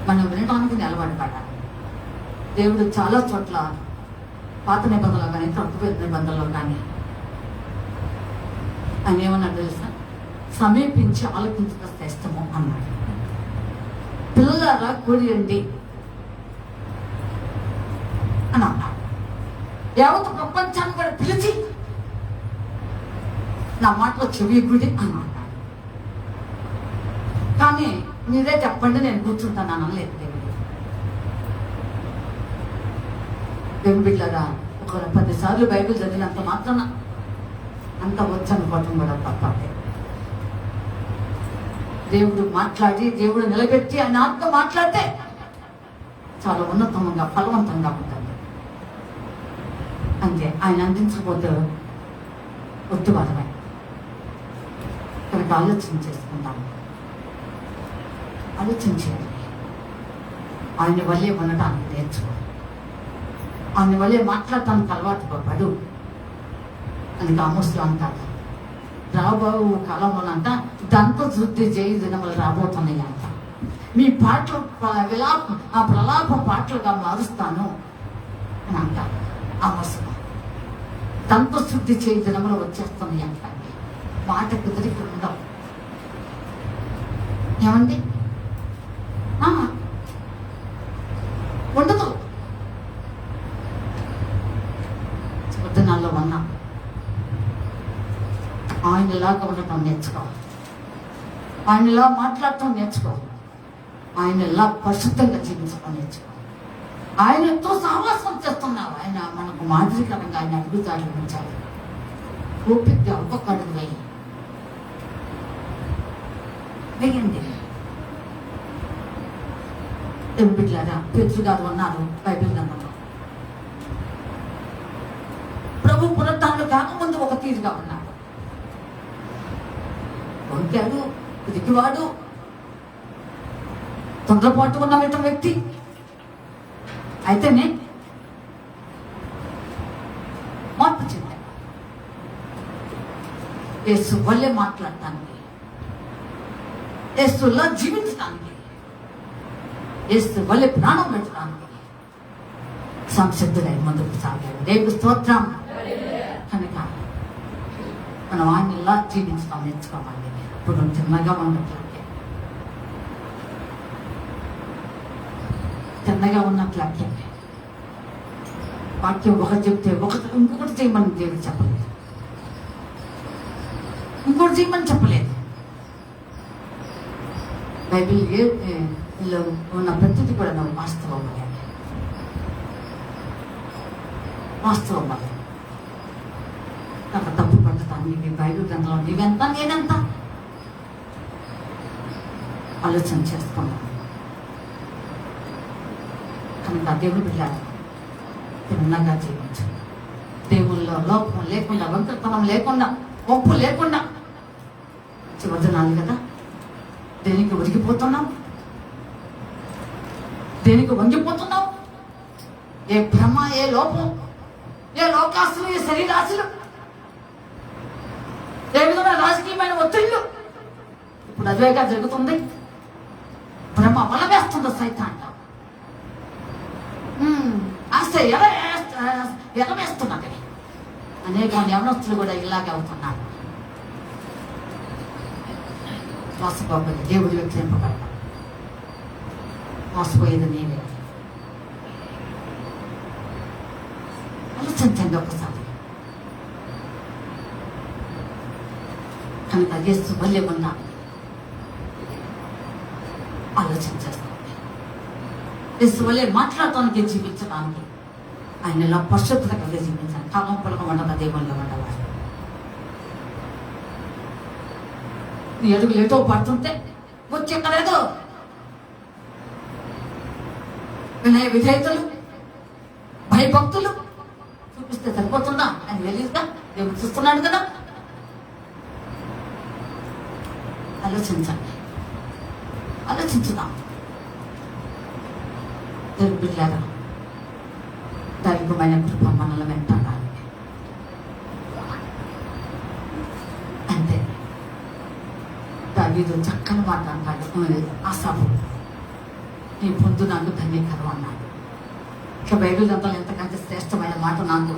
మనం వినడానికి నిలబడి పడాలి. దేవుడు చాలా చోట్ల పాత నిబంధనలో కానీ తక్కువ నిబంధనలో కానీ ఆయన ఏమన్నాడు తెలుసా? సమీపించి ఆలోచించక శ్రేష్టము అన్నాడు. పిల్లలారా కూడియండి అని అన్నాడు. యావత్ ప్రపంచాన్ని కూడా పిలిచి నా మాటలో చెవి గుడి అని అన్నాడు. కానీ మీరే చెప్పండి, నేను కూర్చుంటాను అనలేదు దేవుడు. దేవుని బిడ్డలారా, ఒక 10 సార్లు బైబిల్ చదివినంత మాత్రాన అంత వచ్చు అనుకోవటం కూడా తప్పే. దేవుడు మాట్లాడి, దేవుడు నిలబెట్టి ఆయన ఆత్మ మాట్లాడితే చాలా ఉన్నతంగా ఫలవంతంగా ఉంటుంది. అంతే, ఆయన అందించకపోతే ఒత్తివాదమే. కనుక ఆలోచన చేసుకుంటాము, ఆలోచించేయాలి. ఆయన వల్లే ఉండటానికి నేర్చుకో, ఆయన వల్లే మాట్లాడటానికి అలవాటు పడు. అందుకే ఆమోస్లో అంటారు, రాబో కాలంలో అంట దంత శుద్ధి చేయి దినములు రాబోతున్నాయి అంట. మీ పాటలు ప్రలాప పాటలుగా మారుస్తాను అని అంటారు ఆమోస్లో. దంత శుద్ధి చేయి దినములు వచ్చేస్తున్నాయి అంట. మాట కుదిరికి ఉండవు. ఏమండి, ఉండదు. పొద్దునాల్లో ఉన్నా ఆయనలాగా ఉండటం నేర్చుకోవాలి, ఆయనలా మాట్లాడటం నేర్చుకోవాలి, ఆయనలా పరిశుద్ధంగా జీవించడం నేర్చుకోవాలి. ఆయనతో సహవాసం చేస్తున్నావు. ఆయన మనకు మాదిరికరంగా ఆయన అడుగుతాడు ఉంచాలి. ఓపికగా ఒక్కొక్క అడుగు వేయండి. బిడ్డలారా, పేతురు గారు ఉన్నారు బైబిల్ గ్రంథంలో. ప్రభు పునరుద్ధానుడు కాకముందు ఒక తీరుగా ఉన్నాడు. వంకాడు, పిరికివాడు, తొందరపాటు ఉన్న వ్యక్తి. అయితేనే మార్పు చెందాడు. యేసు వల్లే మాట్లాడటానికి, యేసులా జీవించడానికి, యేసు వల్లే ప్రాణం పెట్టడానికి సంసిద్ధులై ముందుకు సాగాడు. దేవుడు స్తోత్రం. కనుక మనం ఆయనలా జీవించడం నేర్చుకోవాలి. ఇప్పుడు చిన్నగా ఉన్నట్లయితే, చిన్నగా ఉన్నట్లయితే వాక్యం ఒకటి చెప్తే ఇంకొకటి చేయమని దేవుడు చెప్పలేదు, ఇంకోటి చేయమని చెప్పలేదు. బైబిల్లో ఉన్న ప్రతిదీ కూడా నువ్వు వాస్తవం నాకు తప్పు పడతాను. బైబిల్ గ్రంథంలో నీవెంత నేనెంత ఆలోచన చేసుకున్నాను. కనుక దేవుడు పిల్లాడు తిన్నగా జీవించు. దేవుల్లో లోపం లేకుండా, వంకరతనం లేకుండా, ఒప్పు లేకుండా చివరినాలు కదా. దేనికి ఒరిగిపోతున్నావు? దేనికి వంగిపోతున్నావు? ఏ భ్రమ, ఏ లోపం, ఏ లోకాసులు, ఏ శరీరాశులు, ఏ విధమైన రాజకీయమైన ఒత్తిళ్ళు ఇప్పుడు అదేగా జరుగుతుంది. భ్రమ బలవేస్తుంది సైతాన్. ఆస్తి ఎగవేస్తున్నది. అనేక మంది యవనస్తులు కూడా ఇలాగే అవుతున్నారు. మోసపోతుంది. దేవుడు వ్యక్తింపబడ్డా మోసపోయేది నేనే. ఆలోచించండి ఒకసారి. కనుక యేసు వల్లే ఉన్నా ఆలోచించేస్తాను. యేసు వల్లే మాట్లాడటానికి, జీవించడానికి, ఆయనలో పరిశుద్ధత కలిగి జీవించాలి. కాలం పొలకం ఉండదు, దేవుళ్ళు ఉండవాలి. నీ అడుగులు ఏటో పడుతుంటే వచ్చెక్కలేదు. వినయ విధేయతలు, భయభక్తులు చూపిస్తే సరిపోతుందా? ఆయన వెళ్ళిగా దేవుడు చూస్తున్నాడు కదా. ఆలోచించండి, ఆలోచించుదాం. దేవుడు బిడ్డలారా, దైవికమైన కృప మనల్ని వెంటాడాలి. అంతే. దావీదు చక్కని మాట అంటాడు. ఆసాపు, నీ పొందు నాకు ధన్యకరం అన్నాడు. ఇక బైబిల్ గ్రంథంలో ఎంతకంటే శ్రేష్టమైన మాట నాకు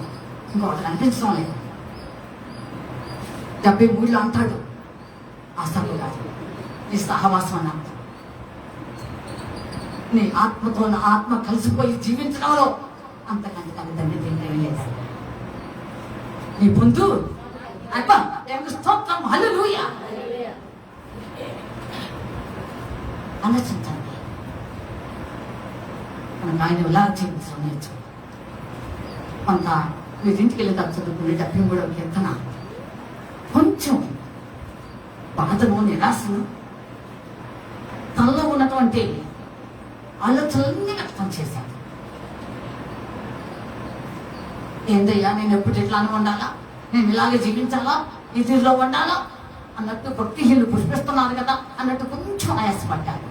ఇంకొకటి అనిపించడం లేదు. 73లో అంటాడు ఆసాపు గారు, నీ సహవాసం అన్నాడు. నీ ఆత్మతో నా ఆత్మ కలిసిపోయి జీవించడంలో అంతకంటే తల్లిదండ్రులు ఏమీ లేదా. నీ పొందు అబ్బా స్తోత్రం, హల్లెలూయా. ఆలోచించండి. మనకు ఆయన ఎలా జీవించడం నేర్చుకో. కొంత మీరు ఇంటికి వెళ్ళి చదువుకునే డబ్బింగ్ కూడా కీర్తన కొంచెం బాధను, నిరాశను, తనలో ఉన్నటువంటి ఆలోచనలన్నీ వ్యక్తం చేశాడు. ఏందయ్యా, నేను ఎప్పుడు ఎట్లానే ఉండాలా, నేను ఇలాగే జీవించాలా, ఈ తీరులో ఉండాలా అన్నట్టు భక్తిహీనులు పుష్పిస్తున్నారు కదా అన్నట్టు కొంచెం ఆయాసపడ్డాడు.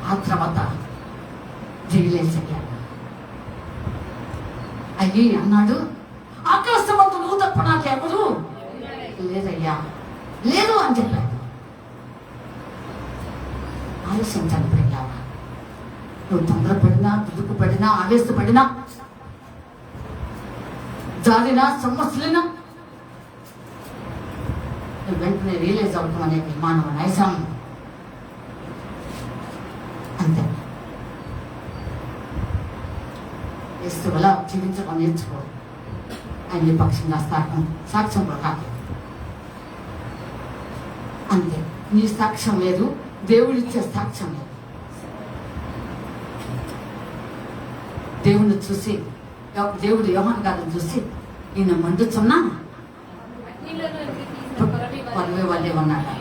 ఆ తర్వాత రియలైజ్ అయ్యి అన్నాడు, ఆకాశమందు నువ్వు తప్ప నాకెవరు లేదయ్యా, లేరు అని చెప్పాడు. ఆలోచించాలి పిల్లలు. నువ్వు తొందరపడినా, దుడుకుపడినా, ఆవేశపడినా, జారినా, సమస్యలైనా నువ్వు వెంటనే రియలైజ్ అవటం అనేది మానవ నైజం. అంతే. యేసులా జీవించడం నేర్చుకో. ఆయన పక్షంగా సాక్ష్యం కూడా కాదు. అంతే. నీ సాక్ష్యం లేదు, దేవుడిచ్చే సాక్ష్యం లేదు. దేవుని చూసి, దేవుడు యోహాను గారిని చూసి, ఈయన మండుచున్నా పల్లె వాళ్ళే ఉన్నాడు.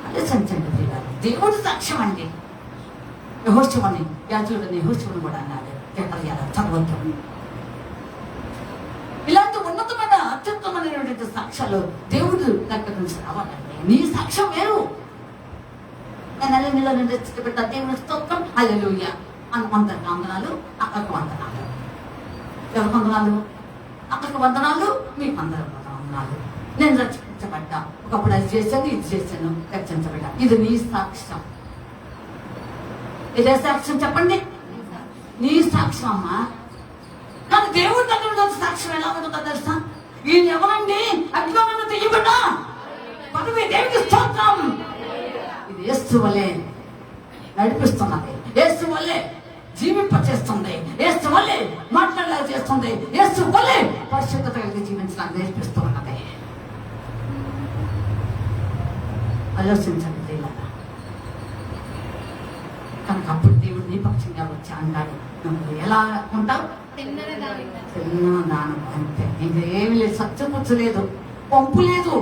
ఆలోచించండి పిల్లలు, దేవుడు సాక్ష్యం అండి. యెహోషువని, యాజకుడిని యెహోషువని కూడా అన్నాడు, ఎక్కడ చదవద్దు. ఇలాంటి ఉన్నతమైన అత్యుత్తమైనటువంటి సాక్ష్యాలు దేవుడు దగ్గర నుంచి రావాలండి. నీ సాక్ష్యం వేరు. నేను నీళ్ళ నుండి పెట్టా దేవుని స్తోత్రం, హల్లెలూయా అని అందరికి వందనాలు, అక్కడికి వందనాలు. ఎవరికి వందనాలు? అక్కడికి వందనాలు, మీకు అందరికి వందనాలు. నేను రక్షించబడ్డా, ఒకప్పుడు అది చేశాను, ఇది చేశాను, రక్షించబడ్డా. ఇది నీ సాక్ష్యం. ఇదే సాక్ష్యం చెప్పండి, నీ సాక్ష్యం అమ్మా. కానీ దేవుడి దగ్గర సాక్ష్యం ఎలా ఉంటుందో తెలుసా? ఈయన ఎవరండి? అగ్నిలో తీయబడ్డా పదవి దేవుడికి స్తోత్రం. ఇది యేసు వలే నడిపిస్తున్నది, యేసు వలే జీవింపచేస్తుంది, యేసు వలే మాట్లాడేలా చేస్తుంది, యేసు వలే పరిశుద్ధత కలిగి జీవించడానికి నేర్పిస్తూ ఉన్నది. ఆలోచించండి దేవుడా. కనుక అప్పుడు దేవుడు నీ పక్షంగా వచ్చి అన్నాడు, నువ్వు ఎలా ఉంటావు? చిన్న దానం అంతే. ఇంకేమి లేదు, సత్యపుచ్చు లేదు, పంపు లేదు,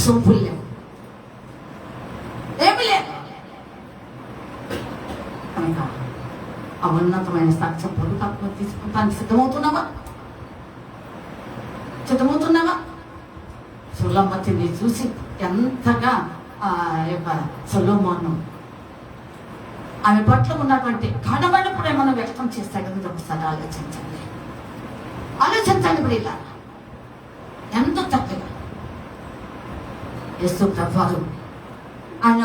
సొంపులు లేవు, ఏమి లేదు. కనుక ఆ ఉన్నతమైన సాక్ష్యం పొందుకు తీసుకుంటానికి సిద్ధమవుతున్నావా? సొలొమోనుని చూసి ఎంతగా ఆ యొక్క సొలొమోను ఆమె పట్ల ఉన్నటువంటి కడబడి ప్రేమను వ్యక్తం చేస్తాడు. ఒకసారి ఆలోచించండి ఇప్పుడు ఇలా ఎంత చక్కగా యేసు ప్రభువు ఆయన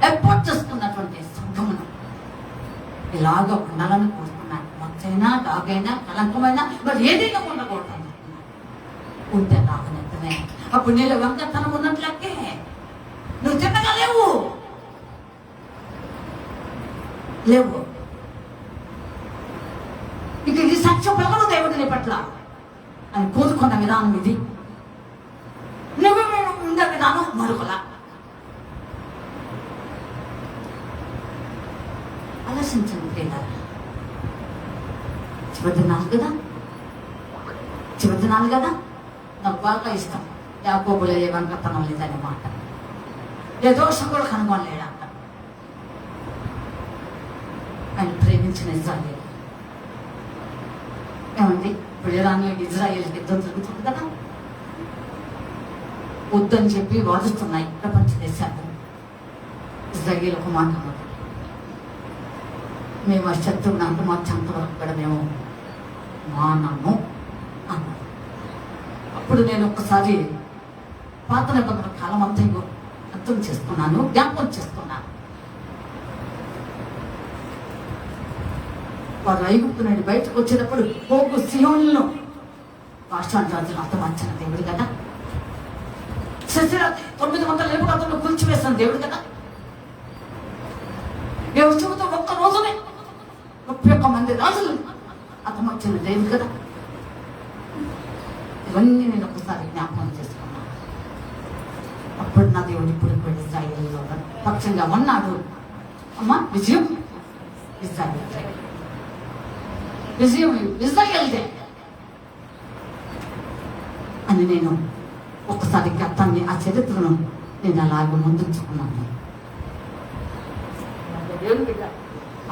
ఏర్పాటు చేసుకున్నటువంటి సంఘమును ఇలాగ ఉండాలని కోరుకున్నాను. మచ్చైనా, డాగైనా, కలంకమైనా మరి ఏదైనా ఉండకూడదు. ఉంటే రాగనెత్తనే అప్పుడు నీళ్ళు వెంకతనం ఉన్నట్లకే నువ్వు తిన్నగా లేవు. ఇక ఈ సాక్ష్యం ప్రజలు దేవుడి నీ పట్ల అని కోరుకున్న విధానం ఇది. నువ్వు ఉండే విధానం మరొకలా. ఆలోచించండి పిల్లలు. చివరి దినాలు కదా నాకు బాగా ఇష్టం. యాకోబులో ఏ వంకతనం లేదనే మాట, ఏ దోషం కూడా కనుగొనలేడంట. ఆయన ప్రేమించిన ఇజ్రాయేల్ ఏమండి? ఇప్పుడు ఇరాన్లో ఇజ్రాయేల్కి యుద్ధం జరుగుతుంది కదా, వద్దని చెప్పి వాదిస్తున్నాయి ప్రపంచ దేశాలు. ఇజ్రాయేల్ ఒక మాట అన్నది, మేము ఆ శత్రువుని అంతమార్చేంత వరకు కూడా మేము మానము అన్నారు. అప్పుడు నేను ఒక్కసారి పాత నిబంధన కాలం అంతా అర్థం చేసుకున్నాను, జ్ఞాపకం చేసుకున్నాను. వారు ఐగుప్తు నుండి బయటకు వచ్చేటప్పుడు పోగు సియోనులో రాష్ట్రాన్ని రాజులు అంతమార్చిన దేవుడు కదా, శశిరాత్రి 900 లేపుకతలను కూల్చివేసిన దేవుడు కదా, యోషువతో ఒక్క రోజునే 31 మంది రాజులు అంతమార్చిన దేవుడు కదా. ఇవన్నీ నేను ఒకసారి జ్ఞాపకం చేసుకున్నాను. అప్పుడు నా దేవుడు ఇప్పుడు కూడా ఇజ్రాయేలులో పక్షంగా ఉన్నాడు. అమ్మా, విజయం ఇజ్రాయేల్దే, విజయం ఇజ్రాయేల్దే అని నేను ఒకసారి గతాన్ని, ఆ చరిత్రను నేను అలాగే ముందుంచుకున్నాను.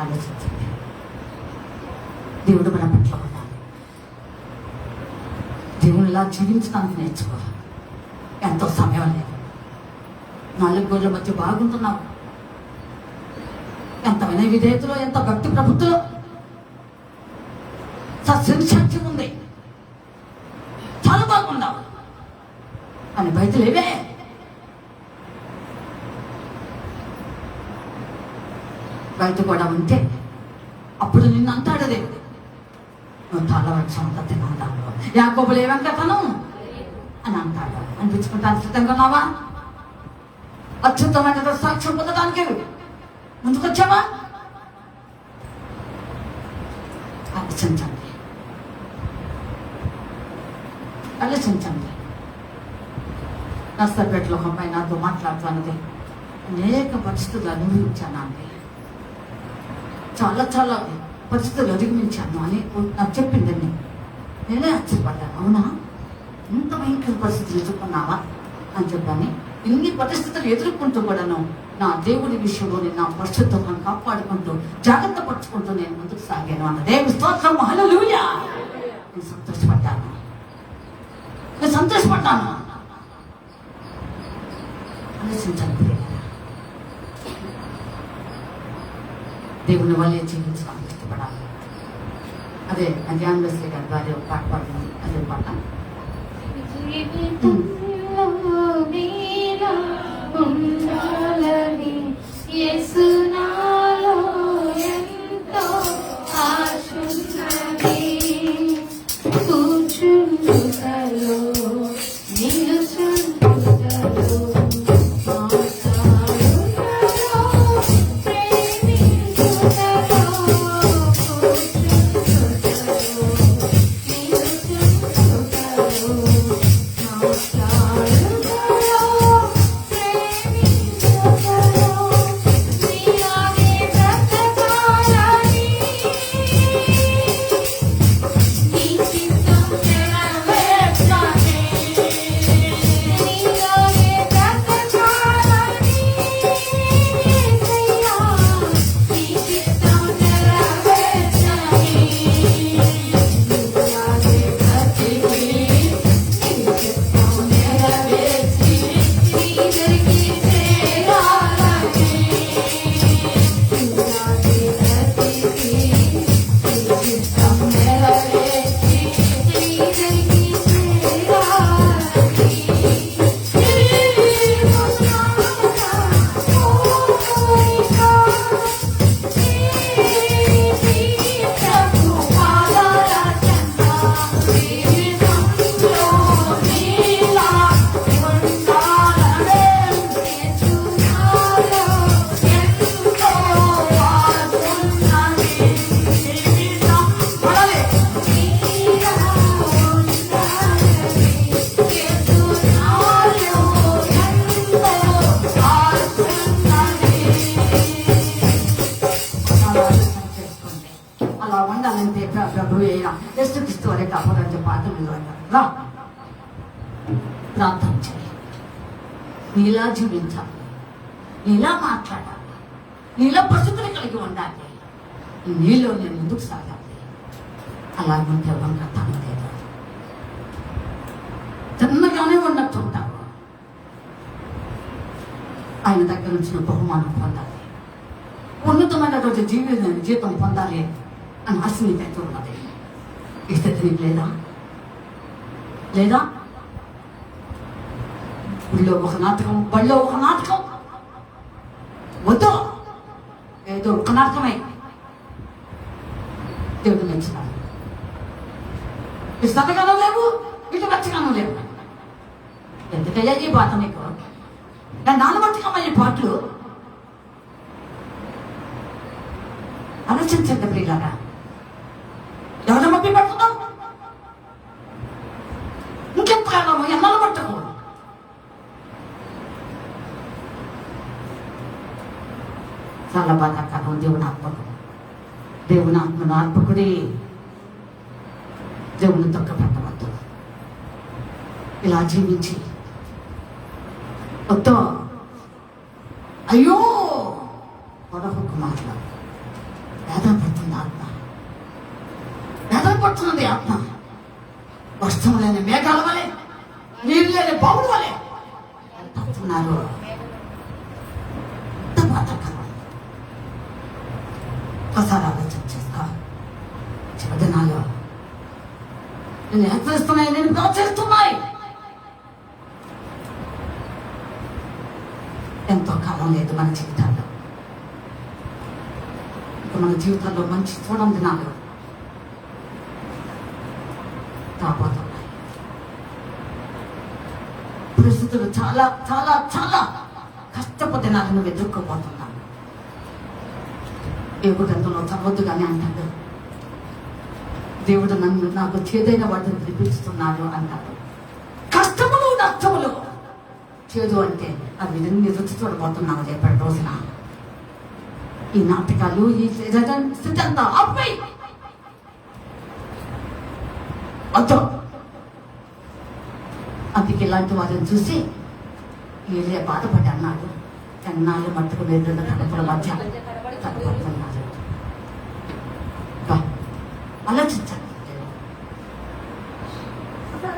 ఆలోచించండి, దేవుడు మన పట్ల ఉండాలి. దేవునిలా జీవించడానికి నేర్చుకోవాలి. ఎంతో సమయం లేదు, 4 గోళ్ళ మధ్య బాగుంటున్నావు. ఎంత వినయ విధేయతలో, ఎంత భక్తి ప్రభుత్వంలో, సత్యం ఉంది, చాలా బాగున్నావు. అని బయట లేవే. బయట కూడా ఉంటే అప్పుడు నిన్ను అంటాడు దేవుడు, నువ్వు తాళవక్షం అంతా తిన్నావు, యాకోబులు ఏ వెంకతనం అని అంటాడు. అనిపించుకుంటాను సిద్ధంగా ఉన్నావా? అత్యుత్తమైన సాక్ష్యం పొందడానికి ముందుకొచ్చావా? ఆలోచించండి. నర్సపేటలో ఒక అమ్మాయి నాతో మాట్లాడుతున్నది, అనేక పరిస్థితులు అనుభవించాను అండి. చాలా చాలా పరిస్థితులు అధిగమించాను అని నాకు చెప్పిందండి. నేనే ఆశ్చర్యపడ్డాను. అవునా, ఇంత భయంకర పరిస్థితులు ఎదుర్కొన్నావా అని చెప్పాను. ఇన్ని పరిస్థితులు ఎదుర్కొంటూ కూడాను నా దేవుడి విషయంలో నేను నా పరిశుద్ధతను కాపాడుకుంటూ జాగ్రత్త పరుచుకుంటూ నేను ముందుకు సాగాను అన్న దేవుని స్తోత్రం. హల్లెలూయా. నేను సంతోషపడ్డాను. ఆలోచించాను. దేవుని వల్లే జీవించడానికి ఇష్టపడాలి. అదే ధ్యాన వెస్లీ గారి భార్య ఒక పాట పాడుతుంది. అదే పాట ఉండాలని యేసు నాలో ఎంతో ఆశున్నది. కూర్చుండుటలో నిలుచుండుటలో యేసుక్రీస్తు వారి కాపాడంటే పాత్రలు రా ప్రార్థన చేయి. నీలా జీవించాలి, నీలా మాట్లాడాలి, నీలా పరిస్థితులు కలిగి ఉండాలి. నీలో నేను ముందుకు సాగాలి. అలాగుంటే వంక తనలేదు. చిన్నగానే ఉన్నట్టు ఉంటావు. ఆయన దగ్గర నుంచి బహుమానం పొందాలి, ఉన్నతమైనటువంటి జీవితం పొందాలి అని ఆశ నీకైతే ఉన్నది. ఈ స్థితి నీకు లేదా? లేదా ఊళ్ళో ఒక నాటకం, బళ్ళో ఒక నాటకం వద్దు. ఏదో ఒక నాటకమే దేవుడు మెచ్చినాడు. ఇటు సతగానో లేవు, ఇటు మెచ్చగానో లేవు. ఎందుకయ్యా ఈ పాట నీకు? నేను నానబట్టుకమ్మా ఈ పాటలు. ఆలోచించండి ప్రియులారా. ఎవరి మబ్బి పట్టుకుందాం? ఇంకెంతకాలం ఎన్నాళ్ళు పట్టుకో. చాలా బాధాకరం. దేవుని ఆత్మకుడు, దేవుని ఆత్మను ఆత్మకుడి దేవుని తొక్క పెట్టవద్దు. ఇలా జీవించి వద్దు. అయ్యో పొడవకు మాటలు. వేదన పడుతుంది ఆత్మ, వేదన పడుతున్నది ఆత్మ. వర్షం లేని మేఘాల వలె, నీళ్ళు లేని బావుల వలె పడుతున్నారు. ఎంత బాధకరం. ఒకసారి ఆలోచన చేస్తా. చివదినాలు నేను హెచ్చరిస్తున్నాయి, నేను ప్రోత్సహిస్తున్నాయి. ఎంతో కాలం లేదు మన జీవితాల్లో. మన జీవితాల్లో మంచి చూడండి దినాలు రాబోతున్నాయి. పరిస్థితులు చాలా చాలా చాలా కష్టపు దినాలు నువ్వు ఎదుర్కోబోతున్నావు. యోబు గ్రంథంలో చదవద్దు కానీ అంటాడు, దేవుడు నాకు చేదైన వాటిని వినిపిస్తున్నాడు అంటాడు. కష్టములు నష్టములు చేదు అంటే అవి రుచి చూడబోతున్నావు రేపటి రోజున. ఈ నాటకాలు, ఈ స్థితి అంతా ఆపై వద్దు. అందుకే ఇలాంటి వారిని చూసి వీళ్ళే బాధపడి అన్నాడు, ఎన్నాళ్ళు మట్టుకు వేరు కడుపుల మధ్య తడబడుతున్నారు. ఆలోచించండి,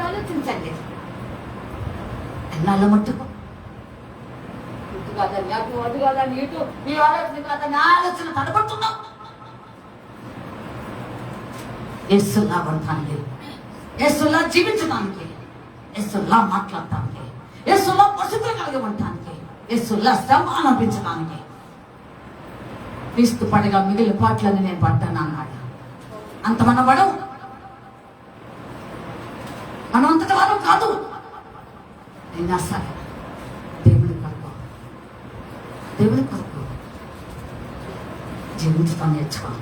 ఆలోచించండి. ఎన్నాళ్ళ మట్టుకు ఇటు కాదని అటు, అటు కాదని ఇటు, ఈ ఆలోచన కాదని ఆలోచన తడబడుతున్నాం. యేసులా ఉండటానికి, యేసులా జీవించడానికి, యేసులా మాట్లాడటానికి, యేసులా పరిశుభ్రం కలిగి ఉండటానికి, యేసులా శ్రమ అనిపించడానికి. క్రీస్తు పడగా మిగిలిన పాటలని నేను పడ్డాను అన్నాడు. అంత మన పడవు, మనం అంతటి వారు కాదు. అయినా సరే దేవుని కొరకు, దేవుని కొరకు జీవించడం నేర్చుకో,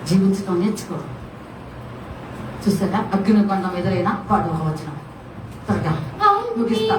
జీవించడం నేర్చుకో. చూసారా, అగ్నికొండం ఎదురైనా పాడు వచ్చిన త్వరగా ముగిస్తా.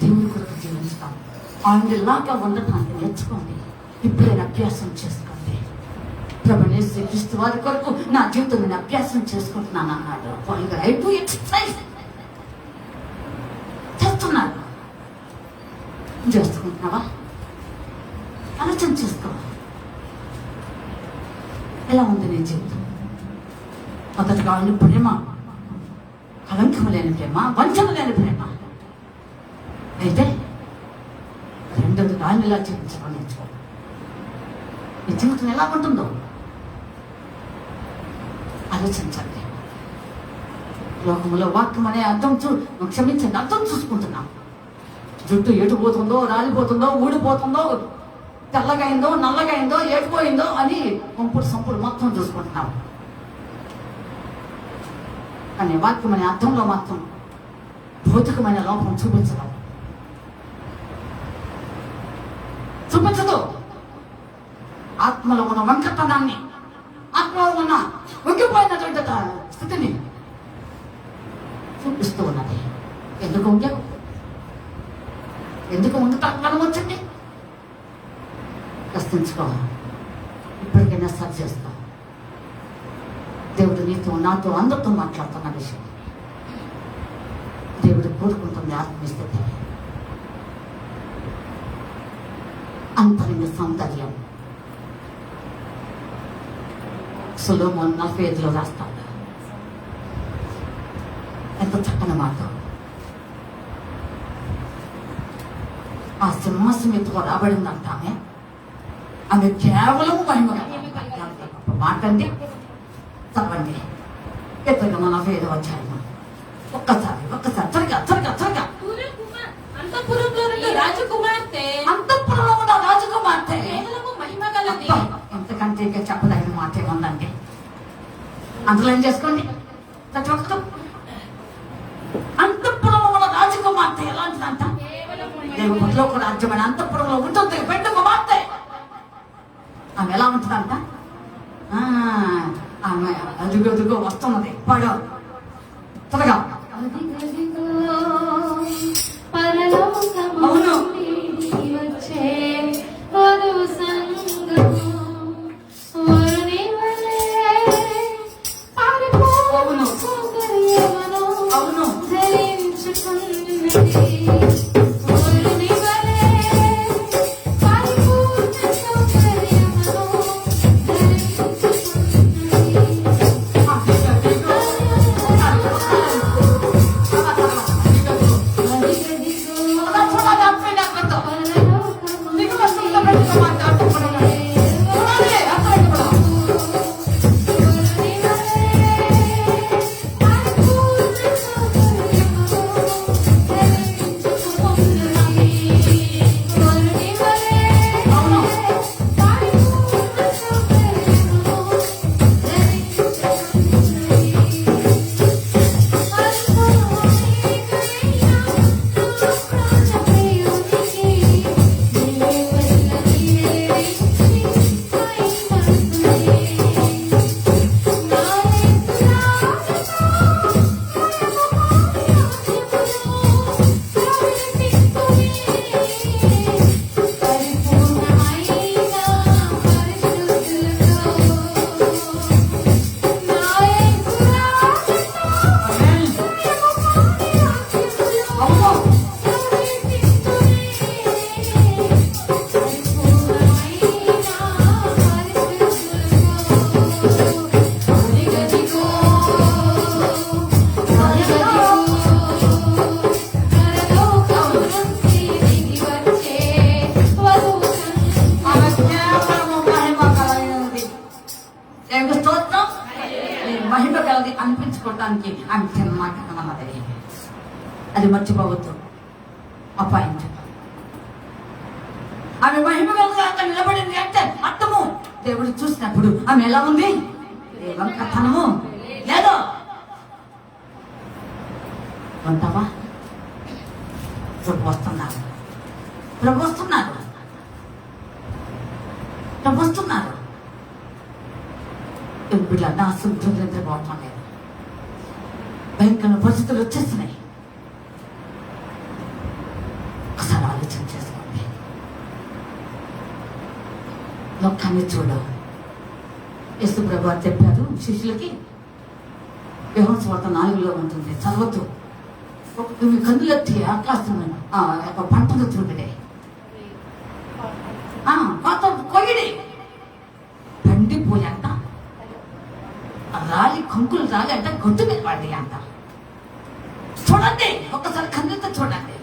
దేవుని కొరకు జీవించుతాం. ఆయనలాగా ఉండటానికి నేర్చుకోండి. ఇప్పుడే అభ్యాసం చేసుకోండి. ప్రభువైన యేసుక్రీస్తు వారి కొరకు నా జీవితం నేను అభ్యాసం చేసుకుంటున్నాను అన్నాడు. ఎక్సర్సైజ్ చేస్తున్నాడు. చేసుకుంటున్నావా? ఆలోచన చేసుకో. ఎలా ఉంది నీ జీవితం? మొదటగా ఆయన ప్రేమ, కలంకం లేని ప్రేమ, వంచన లేని ప్రేమ. అయితే రెండోది ఆయన ఎలా జీవించడం నేర్చుకో. నీ జీవితం ఎలా ఉంటుందో ఆలోచించండి. లోకంలో వాక్యం అనే అర్థం క్షమించండి, అర్థం చూసుకుంటున్నాం. జుట్టు ఎటుపోతుందో, రాలిపోతుందో, ఊడిపోతుందో, తెల్లగైందో, నల్లగైందో, ఎటుపోయిందో అని పంపుడు సంపుడు మొత్తం చూసుకుంటున్నాం. కానీ వాక్యం అనే అర్థంలో మాత్రం భౌతికమైన లోపం చూపించడం చూపించదు. ఆత్మలో ఉన్న వంకతనాన్ని, ఆత్మలో ఉన్న వంగిపోయినటువంటి స్థితిని చూపిస్తూ ఉన్నది. ఎందుకు వంగావు? ఎందుకు వంగటం వచ్చింది? ప్రశ్నించుకో. ఇప్పటికైనా సరి చేసుకో. దేవుడు నీతో, నాతో, అందరితో మాట్లాడుతున్న విషయం. దేవుడు కోరుకుంటుంది ఆత్మీయస్థితి, అంతరంగ సౌందర్యం. సొలొమోను 45లో రాస్తాడు. ఎంత చక్కని మాట. ఆ సింహాసనం ఎత్తుకు రాబడిందంట ఆమె కేవలం మహిమ మాట అండి. చదవండి. ఎత్తుగా 45వ అధ్యాయం. ఒక్కసారి త్వరగా త్వరగా త్వరగా. అంతఃపురంలో ఉన్న రాజకుమార్తె, అంతఃపురంలో ఉన్న రాజకుమార్తె మహిమ గలది. ఎంతకంటే ఇక చెప్పదగిన మాట ఏముందండి? అందులో ఏం చేసుకోండి. నేను పరలోక రాజ్యమైన అంతఃపురంలో ఉంటుంది పెద్ద కుమార్తె. ఆమె ఎలా ఉంటుందంట? ఆమె అదుగో వస్తున్నది. పాడు త్వరగా. అవును అవును మహిమ కలది అనిపించుకోవటానికి ఆమె తిన్నమాట అన్నది. అది మర్చిపోవద్దు. అపాయింట్ ఆమె మహిమ కలది అక్కడ నిలబడింది అంటే అర్థము దేవుడు చూసినప్పుడు ఆమె ఎలా ఉంది? దేవంకతనము లేదు. ఉంటావా? ప్రభు వస్తున్నారు, ప్రభు వస్తున్నారు, ప్రభు వస్తున్నారు. బిడ్డ నా శుభ్రం నిద్రపోవటం లేదు. భయంకర పరిస్థితులు వచ్చేస్తున్నాయి. ఒకసారి ఆలోచన చేసుకోండి. లోకాన్ని చూడు. యేసు ప్రభు చెప్పారు శిష్యులకి, యోహాను సువార్త 4లో ఉంటుంది, చదవద్దు. మీ కన్నులెత్తి ఆకాశం పంటను చూడడే, కొయ్యడే, పండిపోయంట, రాలి కంకులు రాలి అంట, గొడ్డు మీద పడి అంట. చూడండి, ఒక్కసారి కన్నులతో చూడండి.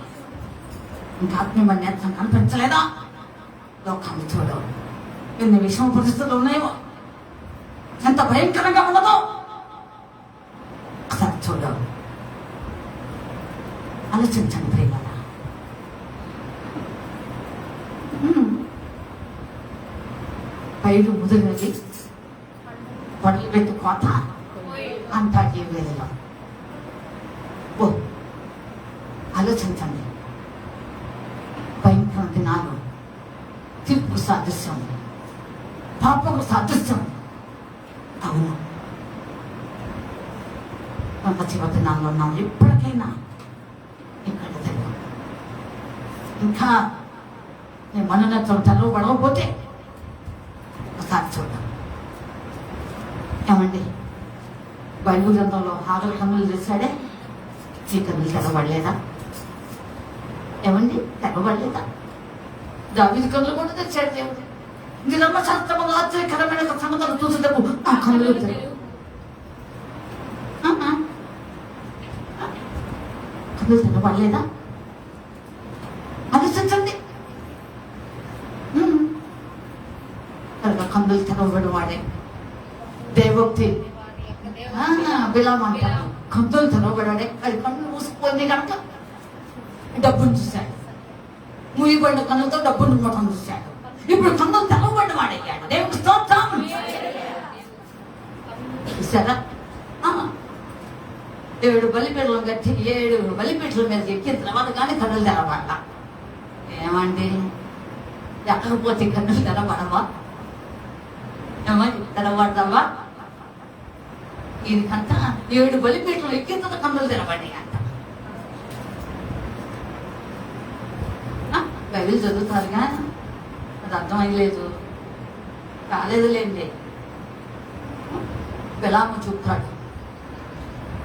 ఇంకా ఆత్మీయ నేత్రం కనిపించలేదా? లోకాన్ని చూడు. ఎన్ని విషమ పరిస్థితులు ఉన్నాయో, ఎంత భయంకరంగా ఉన్నదో ఒకసారి చూడు. ఆలోచించండి ప్రేమల. పైరు ముదిరినది, పడలు పెట్టి కోత అంతా ఏ వేదిలో. ఓ ఆలోచించండి. భయంకర దినాలు తీర్పుకు సాదృశ్యం, పాపకు సాదృశ్యం. అవును, ఒక చివరి దినాల్లో ఉన్నాం. ఎప్పటికైనా ఇక్కడ తెలియదు. ఇంకా నేను మననతో తెలవబడకపోతే ఒకసారి చూద్దాం. ఏమండి, బైబిల్ గ్రంథంలో ఆగల కన్నులు తెచ్చాడే, ఈ కన్నులు తెలవబడలేదా? ఏమండి, తెలవబడలేదా? దావీదు కన్నులు కూడా తెచ్చాడు దేవుడు. ధర్మశాస్త్రంలో ఆశ్చర్యకరమైన సంగతులు చూసేటప్పుడు ఆ కన్నులు తెలియదు. కన్నులు తెలవబడలేదా? ఆలోచించండి. కన్నులు తెలవబడి వాడే దేవోక్తి బిలాం అంటారు. కన్నులు తెలవబడే, అది కన్ను మూసుకుపోయింది కనుక డబ్బును చూశాడు. మూయబడిన కన్నులతో డబ్బును మొత్తం చూశాడు. ఇప్పుడు కన్నులు తెలవబడి వాడయ్యాడు. దేవుడికి స్తోత్రం. చూసారా? 7 బలిపీఠలు కట్టి 7 బలిపీఠల మీద ఎక్కిన తర్వాత కానీ కన్నులు తెలవబడ్డా. ఏమండి ఎక్కకపోతే కన్నులు తెరబడవా? ఏమండి తెరబడతావా? దీనికంతా 7 బలిపీఠలు ఎక్కింత కన్నులు తెరబడి అంట. బైబిల్ చదువుతారుగా, అది అర్థమయ్యలేదు, కాలేదులేండి. బెలాము చూపుతాడు,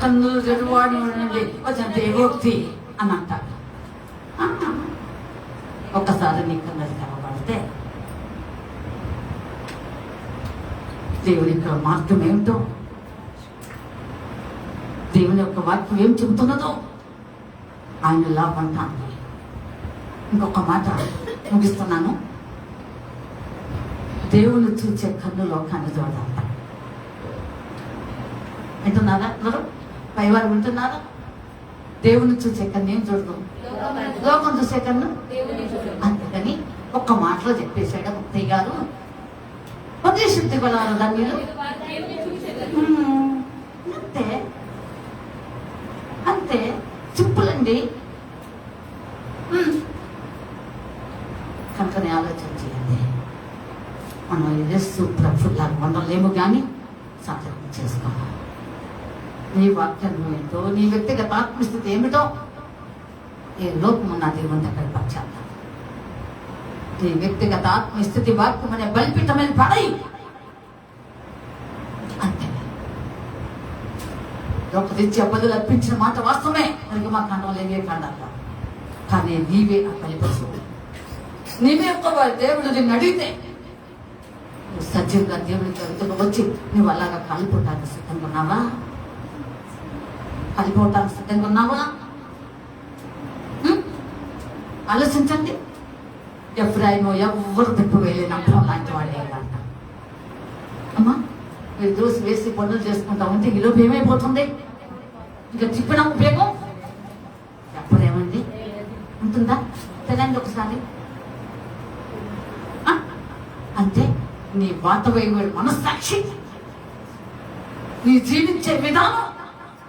కన్నులు తెరువాడు నుండి కొంచెం దేవోక్తి అని అంటాడు. ఒక్కసారి నీ కన్నులు తెరవబడితే దేవుని యొక్క మార్గం ఏమిటో, దేవుని యొక్క వాక్యం ఏం చెబుతున్నదో ఆయన లాభంటాను. ఇంకొక మాట ముగిస్తున్నాను. దేవుని చూచే కన్ను లోకాన్ని చూడాలి. వింటున్నారా అందరూ? పైవారు వింటున్నారా? దేవుని చూసే కన్ను ఏం చూడదు, లోకం చూసే కన్ను. అందుకని ఒక్క మాటలో చెప్పేశాడు ముత్తయ్య గారు, ఉపదేశించి కొలారు ధన్యులు. అంతే అంతే, సింపుల్ అండి. కనుకనే ఆలోచన చేయండి. మనం యేసు ప్రభువులా ఉండలేము, కానీ సాధన చేసుకోవాలి. నీ వాక్యం ఏంటో, నీ వ్యక్తిగత ఆత్మస్థితి ఏమిటో, ఏ లోపం ఉన్న దేవుని దగ్గర పచ్చాలి. నీ వ్యక్తిగత ఆత్మస్థితి వాక్యం అనే బలిపీఠమైన పడై అంతే. లోకరీత్యా బదులు అర్పించిన మాట వాస్తవమే, మనకి మా ఖండంలో ఏవే ఖండాలు, కానీ నీవే ఆ బలిపశువు. నీవే ఒక్క దేవుడు నిన్ను అడిగితే సజీవుగా దేవుని కవితకు వచ్చి నువ్వు అలాగా కాలిపోవటానికి సిద్ధంగా ఉన్నావా? కాలిపోవటానికి సిద్ధంగా ఉన్నావా? ఆలోచించండి. ఎఫ్రాయిము ఎవ్వరు తిప్పు వేయలేని అర్థం లాంటి వాడే అంట. అమ్మా, మీరు దోసి వేసి పనులు చేసుకుంటా ఉంటే ఈలోపు ఏమైపోతుంది? ఇంకా తిప్పిన ఉపయోగం ఎప్పుడేమండి ఉంటుందా? తెలండి ఒకసారి. అంతే, నీ వాతవైన మనస్సాక్షి, నీ జీవించే విధానం,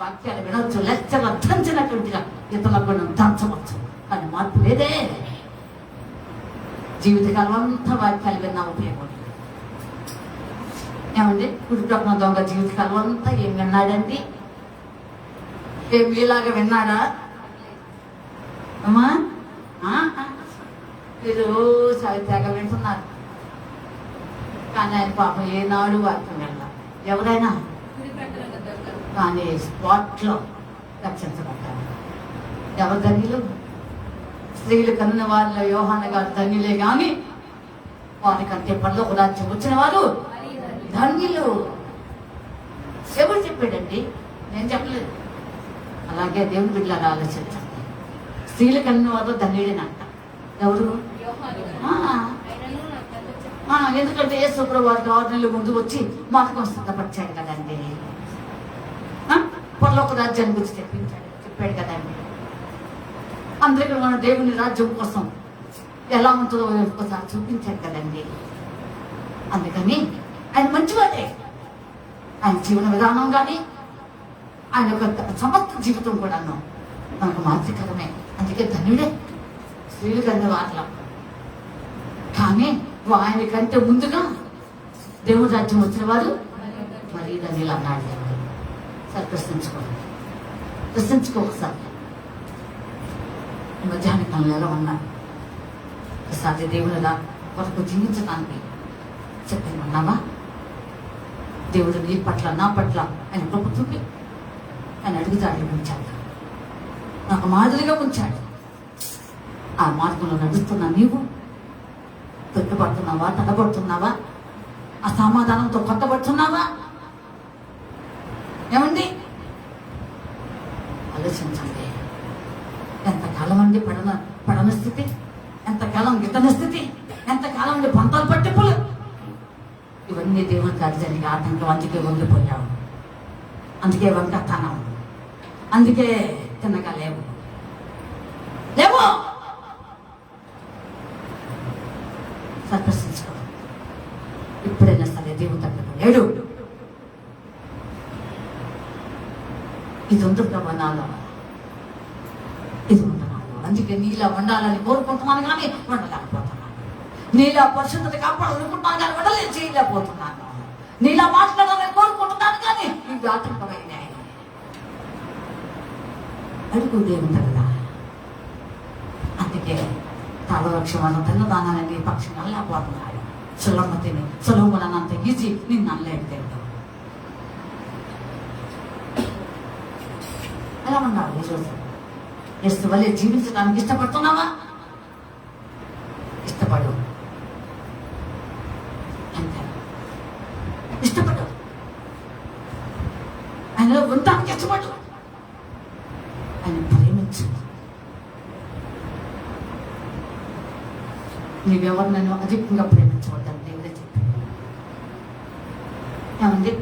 వాక్యాలు వినొచ్చు, లెక్కలు దంచినటువంటిగా ఇతరులకు మనం దంచవచ్చు, కానీ మార్పు లేదే. జీవితకాలం అంతా వాక్యాలు విన్నా ఉపయోగం. ఏమండి, కుటుంబ దొంగ జీవితకాలం అంతా ఏం విన్నాడండి? ఏం మీలాగా విన్నాడా? అమ్మా, మీరు తెగ వింటున్నారు, కానీ ఆయన పాపం ఏనాడు వాక్యం వెళ్ళాలి. ఎవరైనా కానీ స్పాట్లో రక్షించబడ్డారు. ఎవరు ధన్యులు? స్త్రీలు కన్న వారిలో యోహాను గారు ధన్యులే, కానీ వారికంటే పరలోక రాజ్యం వచ్చిన వారు ధన్యులు. ఎవరు చెప్పాడండి? నేను చెప్పలేదు. అలాగే దేవుని బిడ్డలాగా ఆలోచించండి. స్త్రీలు కన్న వారు ధన్యుడేనంట. ఎవరు? ఎందుకంటే యేసు ప్రభువు 6 నెలల ముందు వచ్చి మార్గం సిద్ధపరిచాడు కదండి. పరలోక రాజ్యాన్ని గురించి చెప్పాడు కదండి. అందరికీ మన దేవుని రాజ్యం కోసం ఎలా ఉంటుందో ఒకసారి చూపించాడు కదండి. అందుకని ఆయన మంచివాడే. ఆయన జీవన విధానం కానీ ఆయన యొక్క సమస్త జీవితం కూడాను మనకు మాతృకరమే. అందుకే ధన్యుడే స్త్రీలు కన్న వారిలో. కానీ ఆయన కంటే ముందుగా దేవుడి రాజ్యం వచ్చిన వారు మరి ధన్యులు అన్నాడు. సరే, ప్రశ్నించుకో ఒకసారి. మధ్యాహ్న కాలంలో ఎలా ఉన్నారు? ఒకసారి దేవుని కొరకు జీవించడానికి చెప్పి ఉన్నావా? దేవుడు నీ పట్ల, నా పట్ల ఆయన ప్రభుత్వం ఆయన అడుగుతాడు, ఉంచాడు, నాకు మాదిరిగా ఉంచాడు. ఆ మార్గంలో నడుస్తున్నా నీవు తొట్టుపడుతున్నావా? తడబడుతున్నావా? ఆ సమాధానంతో కొట్టబడుతున్నావా? ఏమండి, ఆలోచించండి. ఎంతకాలం అండి పడన స్థితి, ఎంతకాలం గిట్టని స్థితి, ఎంతకాలం అండి పంటలు పట్టింపులు, ఇవన్నీ దేవుని కార్యానికి ఆటంకం. అందుకే వంగిపోయావు, అందుకే వంకతనం, అందుకే తినగా లేవు. ప్రశ్నించుకో. ఇప్పుడైనా సరే దేవుని దగ్గర లేడు. ఇది ఉంది ప్రభు నాలో, ఇది ఉంది నాలో. అందుకే నీలా ఉండాలని కోరుకుంటున్నాను కానీ ఉండలేకపోతున్నాను. నీలా పరిశుద్ధత కాపాడాలనుకుంటున్నాను కానీ ఉండలేదు చేయలేకపోతున్నాను. నీలా మాట్లాడాలని కోరుకుంటున్నాను కానీ ఇవి ఆటంకమైనాయి. అడుగు దేవుని కదా. అందుకే తలవృక్షం తెల్లదానాలని పక్షం అల్లేకపోతున్నాడు. సులభతిని సులభములనంత ఈజీ నిన్ను అనలేదు దేవుడు. ఎలా ఉన్నావు ఈరోజు? యేసు వలె జీవించడానికి ఇష్టపడుతున్నావా? ఇష్టపడు, అంతే. ఇష్టపడు, ఆయనలో ఉండడానికి ఇష్టపడు, ఆయన ప్రేమించు. నీవెవరు నన్ను అధికంగా ప్రేమించవద్దని దేవుడే చెప్పాడు. ఏమండి?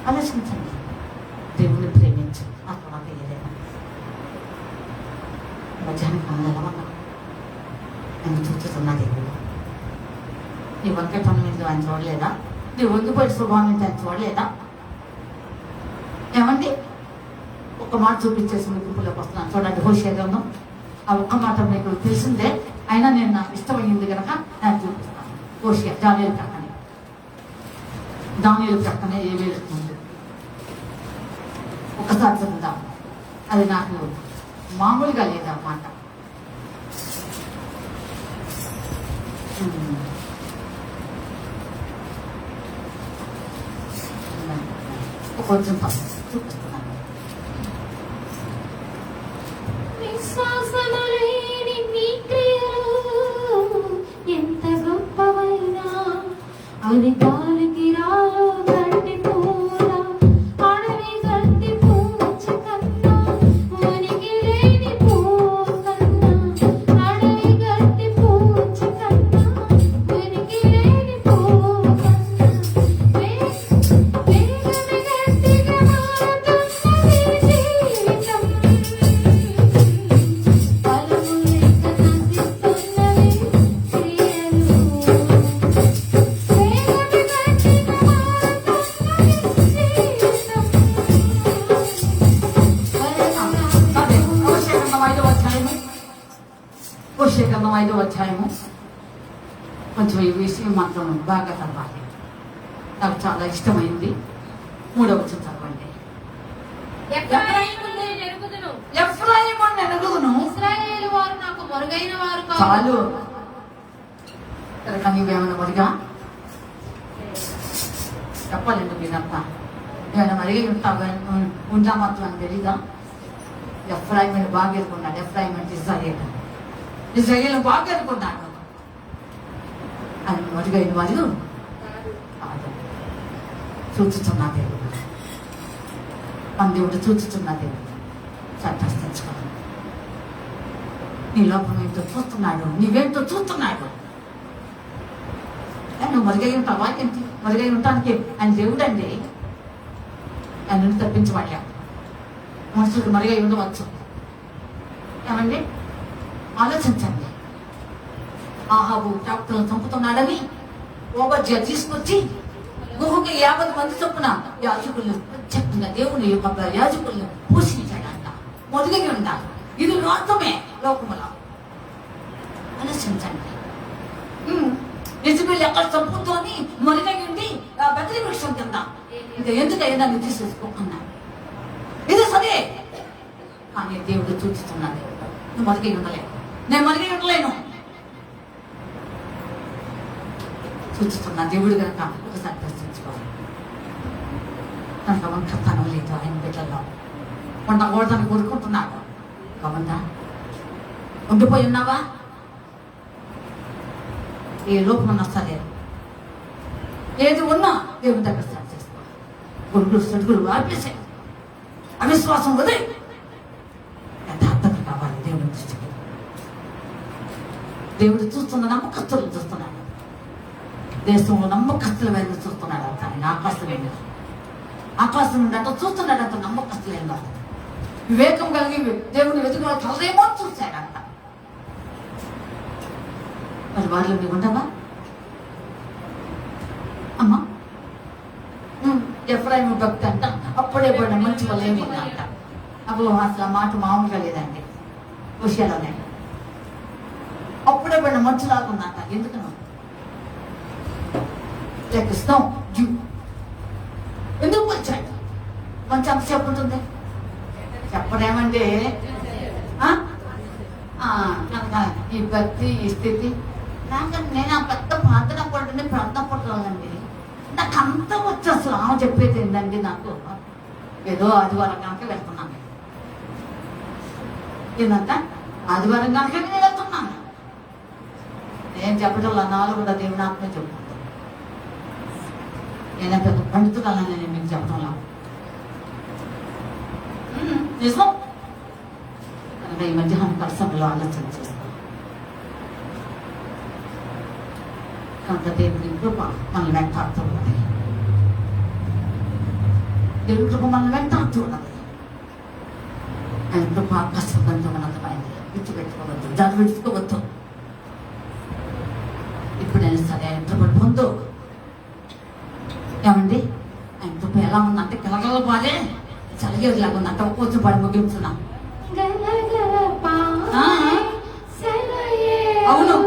ఆలోచించండి. దేవుని ప్రేమించు. ఆ తర్వాత ఏదైనా మధ్యాహ్నం కాలం ఎలా ఉన్నా నన్ను చూస్తున్నా దేవుడు. నీ వంకాయ పనుల మీద ఆయన చూడలేదా? నీ వంగిపోయి స్వభావం మీద ఆయన చూడలేదా? ఏమండి? ఒక్క మాట చూపించేసి ముగింపులోకి వస్తున్నాను. చూడండి, హోషేయ గ్రంథం. ఆ ఒక్క మాట మీకు తెలిసిందే, అయినా నేను నాకు ఇష్టమైంది కనుక నేను చూపిస్తాను. హోషేయ దానియేలు ప్రక్కనే, దానియేలు ప్రక్కనే ఏమేమి ఉంది ఒకసారి చదువుదాం. అది నాకు మామూలుగా లేదన్నమాట. కొంచెం చూపిస్తున్నాను. విశ్వాసములేని నీ క్రియలు ఎంత గొప్పవైనా అవి గాలికి రాలు గడ్డి పూల అడవి గడ్డి పూచ కన్నా మునికి లేని పువ్వు కన్నా అడవి గడ్డి పూచ కన్నా మునికి లేని పువ్వు కన్నా వేగమే గట్టిగా మారుతున్నది జీవితం. బలము లేక నశిస్తున్నవి క్రియలు. వేగమే గట్టిగా మారుతున్నది జీవితం. అదే హోషేయ గ్రంథం 5వ అధ్యాయము. హోషేయ గ్రంథం 5వ అధ్యాయము. కొంచెం ఈ విషయం మాత్రం బాగా చదవాలి. నాకు చాలా ఇష్టమైంది. 3వ వచనం చదవండి. ఎఫ్రాయిమును నేను ఎరుగుదును. ఎఫ్రాయిమును నెరుగుదును. ఇశ్రాయేలు వారు నాకు మరుగైన వారు కాదు. చాలు. కనుక నీవేమైనా మరిగా చెప్పాలండి మీరంతా. ఏమైనా మరిగి ఉంటా మాత్రం అని తెలీదా? ఎఫ్రాయిమును బాగా ఎదుర్కొన్నాడు. ఎఫ్రాయిము అంటే ఇజ్రాయేలు. ఇజ్రాయేలు బాగా ఎదుర్కొన్నాడు. అని మరుగైన వాళ్ళు కాదు. చూచుతున్నా దేవుడు, మన దేవుడు చూచుతున్నా దేవుడు. సంతోషించుకోవాలి. నీ లోపం ఏంటో చూస్తున్నాడు, నీవేంటో చూస్తున్నాడు. నువ్వు మరుగై ఉంటావా ఏంటి? మరుగై ఉండటానికి ఆయన దేవుడు అండి. ఆయన నుండి తప్పించబడ్డా. మనుషులకు మరుగై ఉండవచ్చు. ఏమండి? ఆలోచించండి. ఆహాబు డాక్టర్లను చంపుతున్నాడని ఓబద్య తీసుకొచ్చి గుహకు 50 మంది చొప్పున యాజకులు ప్రత్యేకంగా దేవుని యొక్క యాజకులను పోషించాడంట. మొదలై ఉండాలి. ఇది లోకమే, లోకముల. ఆలోచించండి. నిజమేళ్ళు ఎక్కడ చంపుతూ అని మరుగై ఉండి ఆ బెదరి వృక్షం కింద ఇంకా ఎందుకైనా దాన్ని తీసేసుకోకున్నాను. ఇది సరే, కానీ దేవుడు చూస్తున్నాడు. నువ్వు మరుగై ఉండలేను, నేను మరుగై ఉండలేను. చూస్తున్నా దేవుడు కనుక ఒకసారి ప్రశ్నించుకోవాలి. కనుక వంకతనం లేదు ఆయన బిడ్డల్లో. ఉండకూడదని కోరుకుంటున్నాడు. కావునా ఉండిపోయి ఉన్నావా? ఏ లోపం ఉన్నా సరే, ఏది ఉన్నా దేవుని దగ్గర స్టార్ట్ చేసుకోవాలి. గుండు సడుగులు ఆపేసే, అవిశ్వాసం వదిలే, యథార్థత కావాలి దేవుని దృష్టికి. దేవుడు చూస్తున్న నమ్మకస్తులను చూస్తున్నాడు. దేశంలో నమ్మకస్తుల మీద చూస్తున్నాడు. అంత ఆయన ఆకాశం ఏం లేదు. ఆకాశం నుండి అంత చూస్తున్నాడు. అంత నమ్మకస్తులు ఏం కాదు. వివేకం కలిగి దేవుని వెతుకులో కలదేమో చూశాడంట. మరి వారిలో నీకు ఉండవా అమ్మా? ఎఫ్రాయిము భక్తి అంట అప్పుడే పడిన మంచి వాళ్ళు ఏముందంట. అప్పుడు అసలు ఆ మాట మామూలుగా లేదండి విషయాలోనే. అప్పుడే పడిన మంచులాగా ఉందంట. ఎందుకనో లెక్కిస్తాం ఎందుకు వచ్చాడు మంచి అంత చెప్పుంటుంది చెప్పడేమంటే కనుక ఈ భక్తి ఈ స్థితి నాకు నేను ఆ పెద్ద ప్రార్థన పడుతుంది ప్రార్థన పడుతుందండి. నాకు అంతా వచ్చి అసలు ఆమె చెప్పేది ఏంటండి, నాకు ఏదో ఆదివారం కనుక వెళ్తున్నాను. ఏంటంట ఆదివారం కనుక నేను వెళ్తున్నాను. నేను చెప్పడం నాలుగు కూడా దేవుని ఆత్మ చెప్తాను. నేను పెద్ద పండితురాలని నేను మీకు చెప్పడంలా నిజం. కనుక ఈ మధ్యాహ్నం పరిశ్రమలో ఆలోచన చేస్తాను. కనుక దేవుడి కృప మనల్ని వెంటాడుతూ ఉన్నది. దేవుడి కృప మనల్ని వెంటాడుతూ ఉన్నది. ఆయన కృప ఆకాశవంతమైనది. విడిచిపెట్టుకోవద్దు, దాన్ని విడుచుకోవద్దు. ఇప్పుడైనా సరే ఆయన కృపను పొందు. ఏమండి ఆయన కృప ఎలా ఉందంటే గలగల పాడే చలిగేలాగా ఉందంట. కూర్చో పడి ముగించున్నాం. అవును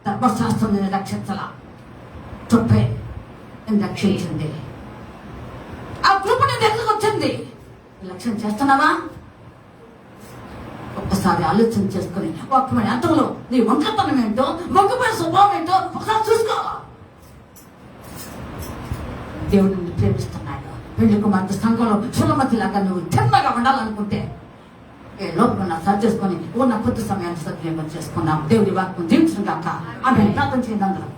ధర్మశాస్త్రం నేను రక్షించాల చుప్పే నేను రక్షించింది. ఆ కృప నేను దగ్గరకు వచ్చింది. లక్ష్యం చేస్తున్నావా? ఒక్కసారి ఆలోచన చేసుకుని ఒక్కమైన అంతంలో నీ వంకతనం ఏంటో, వంకపోయిన స్వభావం ఏంటో ఒకసారి చూసుకో. దేవుడు నిన్ను ప్రేమిస్తున్నాడు. పెళ్లి కుమార్తె సంఘంలో సులమతి లాగా నువ్వు చిన్నగా ఉండాలనుకుంటే ఏ లోపల సరి చేసుకొని ఉన్న కొద్ది సమయాన్ని సద్వినియోగం చేసుకున్నాం. దేవుడి వాక్యం జీవించడం కాక ఆమె ప్రార్థన చేయండి అందరం.